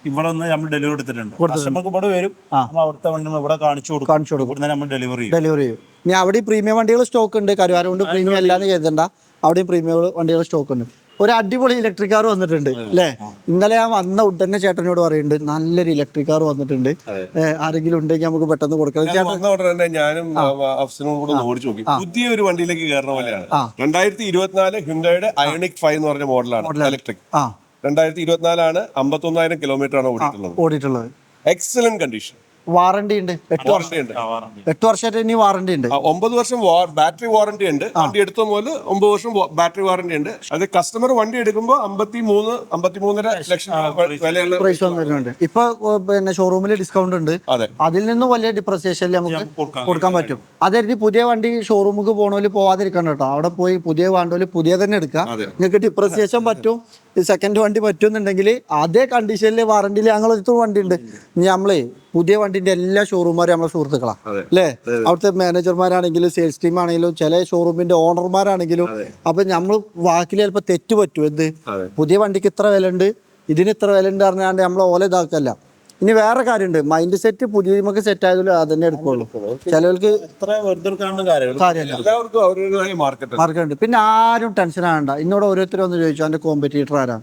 ഇവിടെ ഒന്ന് നമ്മൾ ഡെലിവറി എടുത്തിട്ടുണ്ട്. കസ്റ്റമർക്ക് ഇവിടെ വരും, അവിടുത്തെ വണ്ടി ഇവിടെ കാണിച്ചു കൊടുക്കും, ഇവിടുന്ന് നമ്മൾ ഡെലിവറി ചെയ്യും. ഇനി അവിടെ പ്രീമിയം വണ്ടികൾ സ്റ്റോക്ക് ഉണ്ട്. കരുവാരം കൊണ്ട് പ്രീമിയം അല്ലാന്ന് കരുതണ്ട, അവിടെയും പ്രീമിയം വണ്ടികൾ സ്റ്റോക്ക് ഉണ്ട്. ഒരു അടിപൊളി ഇലക്ട്രിക് കാർ വന്നിട്ടുണ്ട് അല്ലേ? ഇന്നലെ ഞാൻ വന്ന ഉടനെ ചേട്ടനോട് പറയുന്നുണ്ട് നല്ലൊരു ഇലക്ട്രിക് കാർ വന്നിട്ടുണ്ട്, ആരെങ്കിലും ഉണ്ടെങ്കിൽ നമുക്ക് പെട്ടെന്ന് കൊടുക്കാം. ഞാനും അഫ്സനും കൂടെ ഓടിച്ചു നോക്കി. പുതിയ ഒരു വണ്ടിയിലേക്ക് കയറുന്ന പോലെയാണ്. 2024 ഹ്യുണ്ടായുടെ അയോണിക് 5 എന്ന് പറഞ്ഞ മോഡലാണ് ഇലക്ട്രിക്. 2024 51,000 കിലോമീറ്റർ ആണ് ഓടിയിട്ടുള്ളത്. Excellent condition. വാറണ്ടി ഉണ്ട്, 8 വർഷമായിട്ട് ഇനി വാറണ്ടി ഉണ്ട്. 9 വർഷം ബാറ്ററി വാറണ്ടി ഉണ്ട്. വണ്ടി എടുത്ത പോലെ 9 വർഷം ബാറ്ററി വാറണ്ടി ഉണ്ട്. അത് കസ്റ്റമർ വണ്ടി എടുക്കുമ്പോൾ 53.5 ലക്ഷം വിലയുള്ള പ്രൈസ് വരുന്നുണ്ട്. ഇപ്പൊ പിന്നെ ഷോറൂമിൽ ഡിസ്കൗണ്ട് ഉണ്ട്. അതിൽ നിന്നും വലിയ ഡിപ്രസിയേഷനിൽ നമുക്ക് കൊടുക്കാൻ പറ്റും. അതായത് പുതിയ വണ്ടി ഷോറൂമിൽ പോകണോല് പോവാതിരിക്കണം കേട്ടോ. അവിടെ പോയി പുതിയ വേണ്ടോല് പുതിയ തന്നെ എടുക്കാം. നിങ്ങൾക്ക് ഡിപ്രസിയേഷൻ പറ്റും, സെക്കൻഡ് വണ്ടി പറ്റുന്നുണ്ടെങ്കിൽ അതേ കണ്ടീഷനിൽ വാറണ്ടിയിൽ ഞങ്ങളൊരു വണ്ടി ഉണ്ട്. നമ്മളെ പുതിയ വണ്ടിന്റെ എല്ലാ ഷോറൂമാരും നമ്മളെ സുഹൃത്തുക്കളാണ് അല്ലേ? അവിടുത്തെ മാനേജർമാരാണെങ്കിലും സെയിൽസ് ടീം ആണെങ്കിലും ചില ഷോറൂമിന്റെ ഓണർമാരാണെങ്കിലും. അപ്പൊ നമ്മൾ വാക്കിൽ ചിലപ്പോൾ തെറ്റ് പറ്റും. എന്ത് പുതിയ വണ്ടിക്ക് ഇത്ര വില ഉണ്ട്, ഇതിന് ഇത്ര വില ഉണ്ട് പറഞ്ഞാണ്ട് നമ്മൾ ഓല ഇതാക്കല്ല. ഇനി വേറെ കാര്യമുണ്ട്, മൈൻഡ് സെറ്റ് പുതിയ നമുക്ക് സെറ്റ് ആയതുകൊണ്ട് അതന്നെ എടുക്കുള്ളൂ. ചിലവർക്ക് മാർക്കുണ്ട്. പിന്നെ ആരും ടെൻഷൻ ആകണ്ട. ഇന്നോട് ഓരോരുത്തരും ഒന്ന് ചോദിച്ചു എൻ്റെ കോമ്പറ്റീറ്റർ ആരാ?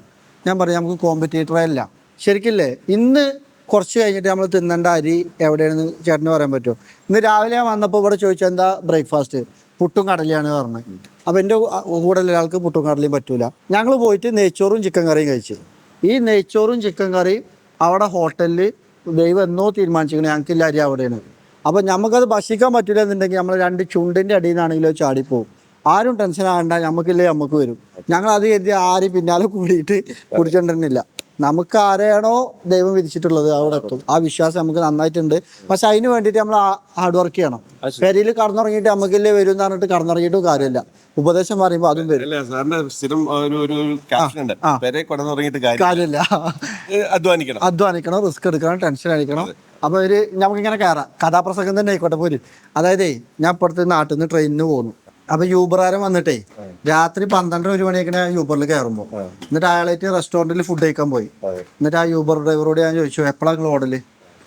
ഞാൻ പറയാം നമുക്ക് കോമ്പറ്റീറ്ററേ അല്ല. ശരിക്കില്ലേ, ഇന്ന് കുറച്ച് കഴിഞ്ഞിട്ട് നമ്മൾ തിന്നേണ്ട അരി എവിടെയാണെന്ന് ചേട്ടന് പറയാൻ പറ്റുമോ? ഇന്ന് രാവിലെ ഞാൻ വന്നപ്പോൾ ഇവിടെ ചോദിച്ചാൽ എന്താ ബ്രേക്ക്ഫാസ്റ്റ്, പുട്ടും കടലയാണ് പറഞ്ഞത്. അപ്പോൾ എൻ്റെ കൂടെ ഒരാൾക്ക് പുട്ടും കടലയും പറ്റൂല. ഞങ്ങൾ പോയിട്ട് നെയ്ച്ചോറും ചിക്കൻ കറിയും കഴിച്ചു. ഈ നെയ്ച്ചോറും ചിക്കൻ കറിയും അവിടെ ഹോട്ടലിൽ ദൈവം എന്നോ തീരുമാനിച്ചിരിക്കണം ഞങ്ങൾക്കില്ല അരി അവിടെയാണ്. അപ്പോൾ നമുക്കത് ഭക്ഷിക്കാൻ പറ്റില്ല എന്നുണ്ടെങ്കിൽ നമ്മൾ 2 ചുണ്ടിൻ്റെ അടിയിൽ നിന്നാണെങ്കിലോ ചാടിപ്പോവും. ആരും ടെൻഷൻ ആകണ്ട, നമുക്കില്ലേ നമുക്ക് വരും. ഞങ്ങൾ അത് കരുതി ആരും പിന്നാലെ കൂടിയിട്ട് കുടിച്ചിട്ടുന്നില്ല. നമുക്ക് ആരെയാണോ ദൈവം വിധിച്ചിട്ടുള്ളത് അവിടെ എത്തും. ആ വിശ്വാസം നമുക്ക് നന്നായിട്ടുണ്ട്. പക്ഷെ അതിന് വേണ്ടിയിട്ട് നമ്മൾ ഹാർഡ് വർക്ക് ചെയ്യണം. പെരിയിൽ കടന്നുറങ്ങിയിട്ട് നമുക്കില്ലേ വരും എന്ന് പറഞ്ഞിട്ട് കടന്നുറങ്ങിയിട്ടും കാര്യമില്ല. ഉപദേശം പറയുമ്പോൾ അതും വരും. കാര്യമില്ല, അധ്വാനിക്കണം, റിസ്ക് എടുക്കണം, ടെൻഷൻ അടിക്കണം. അപ്പോൾ നമുക്കിങ്ങനെ കയറാം. കഥാപ്രസംഗം തന്നെ ആയിക്കോട്ടെ പോലും. അതായത് ഞാൻ ഇപ്പോഴത്തെ നാട്ടിൽ നിന്ന് ട്രെയിനിന് പോകുന്നു. അപ്പൊ യൂബറുകാരൻ വന്നിട്ടേ രാത്രി 12-1 മണിയൊക്കെ യൂബറിൽ കയറുമ്പോൾ എന്നിട്ട് അയാളായിട്ട് റെസ്റ്റോറൻറ്റിൽ ഫുഡ് കഴിക്കാൻ പോയി. എന്നിട്ട് ആ യൂബർ ഡ്രൈവറോട് ഞാൻ ചോദിച്ചു എപ്പോഴാണ് ഓടല്?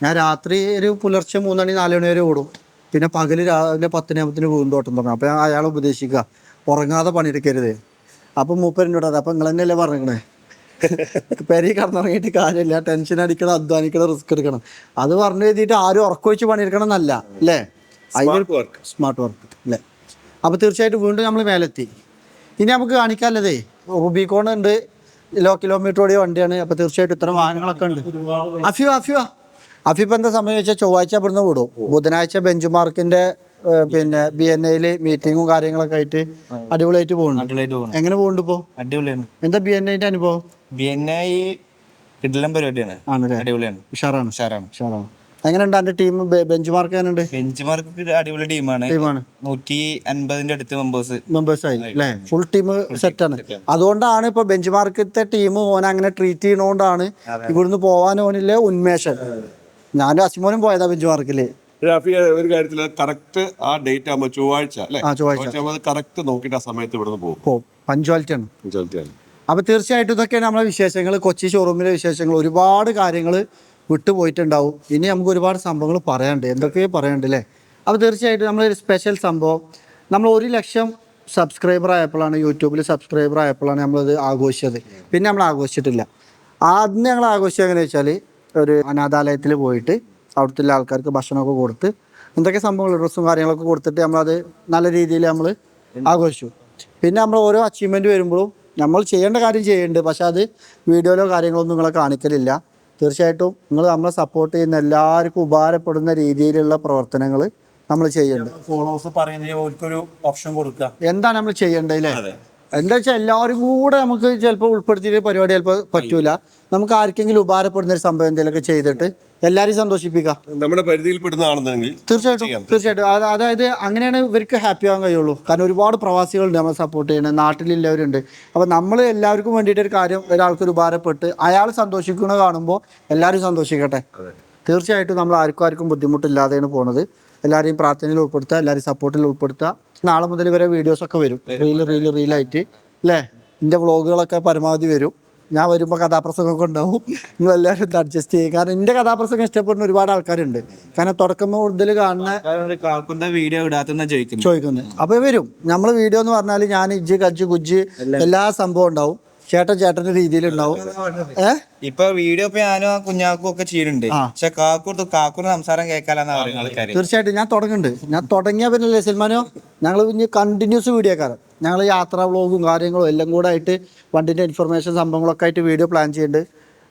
ഞാൻ രാത്രി ഒരു പുലർച്ചെ 3 മണി 4 മണി വരെ ഓടും, പിന്നെ പകല് രാവിലെ 10 ആകുമ്പത്തിന് വീണ്ടും ഓട്ടം തുടങ്ങും. അപ്പോൾ അയാൾ ഉപദേശിക്കുക ഉറങ്ങാതെ പണിയെടുക്കരുത്. അപ്പം മൂപ്പരിനോട് അപ്പം നിങ്ങൾ തന്നെയല്ലേ പറഞ്ഞേ പെരി കടന്നുറങ്ങിയിട്ട് കാര്യമില്ല, ടെൻഷൻ അടിക്കണം, അധ്വാനിക്കണം, റിസ്ക് എടുക്കണം. അത് പറഞ്ഞു എഴുതിയിട്ട് ആരും ഉറക്കം വെച്ച് പണിയെടുക്കണം എന്നല്ല അല്ലേ? സ്മാർട്ട് വർക്ക് അല്ലേ? അപ്പോൾ തീർച്ചയായിട്ടും വീണ്ടും നമ്മൾ മേലെത്തി. ഇനി നമുക്ക് കാണിക്കാനുള്ളതേ റൂബിക്കോൺ ഉണ്ട്, ലോ കിലോമീറ്റർ ഓടിയ വണ്ടിയാണ്. അപ്പോൾ തീർച്ചയായിട്ടും ഇത്തരം വാഹനങ്ങളൊക്കെ ഉണ്ട്. അഫീഫ് എന്താ സമയം വെച്ചാൽ ചൊവ്വാഴ്ച ഇവിടുന്ന് വിടും. ബുധനാഴ്ച ബെഞ്ച് മാർക്കിന്റെ പിന്നെ BNA മീറ്റിങ്ങും കാര്യങ്ങളൊക്കെ ആയിട്ട് അടിപൊളിയായിട്ട് പോകുന്നുണ്ട്. എങ്ങനെ പോകുന്നുണ്ട് ഇപ്പോൾ? അടിപൊളിയാണ്. എന്താ BNA അനുഭവം? BNA പരിപാടിയാണ്, അടിപൊളിയാണ്, ഉഷാറാണ്. എങ്ങനെയുണ്ട് എന്റെ ടീം? ബെഞ്ച് മാർക്ക് എങ്ങനെയുണ്ട്? ബെഞ്ച് മാർക്ക് അടിപൊളി ടീമാണ്. 150-ന്റെ അടുത്ത് മെമ്പേഴ്സ് ആയി അല്ലേ? ഫുൾ ടീം സെറ്റാണ്. അതുകൊണ്ടാണ് ഇപ്പൊ ബെഞ്ച് മാർക്കത്തെ ടീം ഓനെ അങ്ങനെ ട്രീറ്റ് ചെയ്യുന്നതുകൊണ്ടാണ് ഇവിടുന്ന് പോവാൻ ഓനില്ല ഉന്മേഷം. ഞാനും അസിമോനും പോയതാ ബെഞ്ച് മാർക്കില്. ഒരു കാര്യത്തില് കറക്റ്റ് ആ ഡേറ്റ് ആകുമ്പോൾ ചൊവ്വാഴ്ച കറക്റ്റ് നോക്കിയിട്ട് ആ സമയത്ത് ഇവിടുന്ന് പോകും. പഞ്ച്വാലിറ്റിയാണ്. അപ്പൊ തീർച്ചയായിട്ടും ഇതൊക്കെയാണ് നമ്മളെ വിശേഷങ്ങൾ, കൊച്ചി ഷോറൂമിലെ വിശേഷങ്ങൾ. ഒരുപാട് കാര്യങ്ങൾ വിട്ടുപോയിട്ടുണ്ടാവും. ഇനി നമുക്ക് ഒരുപാട് സംഭവങ്ങൾ പറയാനുണ്ട്, എന്തൊക്കെയോ പറയാനുണ്ട് അല്ലേ? അപ്പോൾ തീർച്ചയായിട്ടും നമ്മളൊരു സ്പെഷ്യൽ സംഭവം, നമ്മൾ 1 ലക്ഷം സബ്സ്ക്രൈബർ ആയപ്പോഴാണ്, യൂട്യൂബിൽ സബ്സ്ക്രൈബർ ആയപ്പോഴാണ് നമ്മളത് ആഘോഷിച്ചത്. പിന്നെ നമ്മൾ ആഘോഷിച്ചിട്ടില്ല. അന്ന് ഞങ്ങൾ ആഘോഷിച്ചത് എങ്ങനെയാ വെച്ചാൽ ഒരു അനാഥാലയത്തിൽ പോയിട്ട് അവിടുത്തെ ആൾക്കാർക്ക് ഭക്ഷണമൊക്കെ കൊടുത്ത് എന്തൊക്കെ സംഭവങ്ങൾ ഡ്രസ്സും കാര്യങ്ങളൊക്കെ കൊടുത്തിട്ട് നമ്മളത് നല്ല രീതിയിൽ നമ്മൾ ആഘോഷിച്ചു. പിന്നെ നമ്മൾ ഓരോ അച്ചീവ്മെൻറ്റ് വരുമ്പോഴും നമ്മൾ ചെയ്യേണ്ട കാര്യം ചെയ്യുന്നുണ്ട്, പക്ഷെ അത് വീഡിയോയിലോ കാര്യങ്ങളൊന്നും നിങ്ങളെ കാണിക്കലില്ല. തീർച്ചയായിട്ടും നിങ്ങൾ നമ്മളെ സപ്പോർട്ട് ചെയ്യുന്ന എല്ലാവർക്കും ഉപകാരപ്പെടുന്ന രീതിയിലുള്ള പ്രവർത്തനങ്ങൾ നമ്മൾ ചെയ്യുന്നുണ്ട്. ഫോളോവേഴ്സ് പറയുന്നതിന് ഓപ്ഷൻ കൊടുക്കുക, എന്താണ് നമ്മൾ ചെയ്യേണ്ടത് അല്ലേ? എന്താ വെച്ചാൽ എല്ലാവരും കൂടെ നമുക്ക് ചിലപ്പോൾ ഉൾപ്പെടുത്തിയിട്ട് പരിപാടി ചിലപ്പോൾ പറ്റൂല. നമുക്ക് ആർക്കെങ്കിലും ഉപകാരപ്പെടുന്ന ഒരു സംഭവം എന്തെങ്കിലുമൊക്കെ ചെയ്തിട്ട് എല്ലാവരെയും സന്തോഷിപ്പിക്കാം. നമ്മുടെ പരിധിയിൽപ്പെടുന്നതാണെന്നെങ്കിൽ തീർച്ചയായിട്ടും അതായത് അങ്ങനെയാണ് ഇവർക്ക് ഹാപ്പി ആവാൻ കഴിയുള്ളൂ. കാരണം ഒരുപാട് പ്രവാസികളുണ്ട് നമ്മളെ സപ്പോർട്ട് ചെയ്യുന്നത്, നാട്ടിലുള്ളവരുണ്ട്. അപ്പോൾ നമ്മൾ എല്ലാവർക്കും വേണ്ടിയിട്ടൊരു കാര്യം ഒരാൾക്കൊരു ഉപകാരപ്പെട്ട് അയാൾ സന്തോഷിക്കുന്നത് കാണുമ്പോൾ എല്ലാവരും സന്തോഷിക്കട്ടെ. തീർച്ചയായിട്ടും നമ്മൾ ആർക്കും ബുദ്ധിമുട്ടില്ലാതെയാണ് പോകുന്നത്. എല്ലാവരെയും പ്രാർത്ഥനയിൽ ഉൾപ്പെടുത്തുക, എല്ലാവരെയും സപ്പോർട്ടിൽ ഉൾപ്പെടുത്തുക. നാളെ മുതൽ വരെ വീഡിയോസൊക്കെ വരും, റീലായിട്ട് അല്ലേ? എൻ്റെ വ്ളോഗുകളൊക്കെ പരമാവധി വരും. ഞാൻ വരുമ്പോൾ കഥാപ്രസംഗമൊക്കെ ഉണ്ടാവും. നിങ്ങൾ എല്ലാവരും ഇത് അഡ്ജസ്റ്റ് ചെയ്യും. കാരണം എൻ്റെ കഥാപ്രസംഗം ഇഷ്ടപ്പെടുന്ന ഒരുപാട് ആൾക്കാരുണ്ട്. കാരണം തുടക്കം മുതൽ കാണുന്ന വീഡിയോ ഇടാത്ത ചോദിക്കുന്നത്. അപ്പോൾ വരും. നമ്മൾ വീഡിയോ എന്ന് പറഞ്ഞാൽ ഞാൻ ഇജ്ജ് കജ്ജ് കുജ്ജ് എല്ലാ സംഭവം ഉണ്ടാവും. ചേട്ടൻ്റെ രീതിയിലുണ്ടാവും. ഇപ്പൊ വീഡിയോ ഇപ്പൊ ഞാനും കുഞ്ഞാക്കും ഒക്കെ ചെയ്യുന്നുണ്ട്. പക്ഷെ കാക്കൂർ സംസാരം കേൾക്കാലെന്നാ പറയുന്നത് ആൾക്കാർ. തീർച്ചയായിട്ടും ഞാൻ തുടങ്ങുന്നുണ്ട്. ഞാൻ തുടങ്ങിയ പിന്നെ സൽമാനോ ഞങ്ങൾ ഇനി കണ്ടിന്യൂസ് വീഡിയോ കാരണം ഞങ്ങൾ യാത്രാ വ്ളോഗും കാര്യങ്ങളും എല്ലാം കൂടെ ആയിട്ട് വണ്ടിൻ്റെ ഇൻഫർമേഷൻ സംഭവങ്ങളൊക്കെ ആയിട്ട് വീഡിയോ പ്ലാൻ ചെയ്യുന്നുണ്ട്.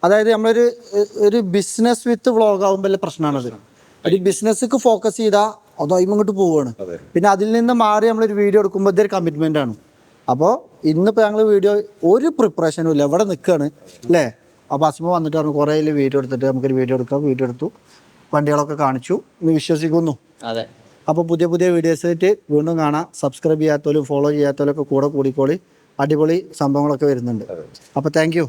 അതായത് നമ്മളൊരു ബിസിനസ് വിത്ത് വ്ളോഗ് ആകുമ്പോൾ വലിയ പ്രശ്നമാണത്. ഒരു ബിസിനസ്സിക്ക് ഫോക്കസ് ചെയ്താൽ അത് ഇങ്ങോട്ട് പോവുകയാണ്. പിന്നെ അതിൽ നിന്ന് മാറി നമ്മളൊരു വീഡിയോ എടുക്കുമ്പോൾ ഇതൊരു കമ്മിറ്റ്മെൻ്റ് ആണ്. അപ്പോൾ ഇന്നിപ്പോൾ ഞങ്ങൾ വീഡിയോ ഒരു പ്രിപ്പറേഷനും ഇല്ല, ഇവിടെ നിൽക്കുകയാണ് അല്ലേ. അപ്പോൾ അസ്മ വന്നിട്ട് പറഞ്ഞു കുറേ വീഡിയോ എടുത്തിട്ട് നമുക്കൊരു വീഡിയോ എടുക്കാം. വീഡിയോ എടുത്തു, വണ്ടികളൊക്കെ കാണിച്ചു എന്ന് വിശ്വസിക്കുന്നു. അതെ. അപ്പോൾ പുതിയ വീഡിയോസ് ആയിട്ട് വീണ്ടും കാണാം. സബ്സ്ക്രൈബ് ചെയ്യാത്തവരും ഫോളോ ചെയ്യാത്തവരൊക്കെ കൂടെ കൂടിക്കോളി. അടിപൊളി സംഭവങ്ങളൊക്കെ വരുന്നുണ്ട്. അപ്പോൾ താങ്ക് യു.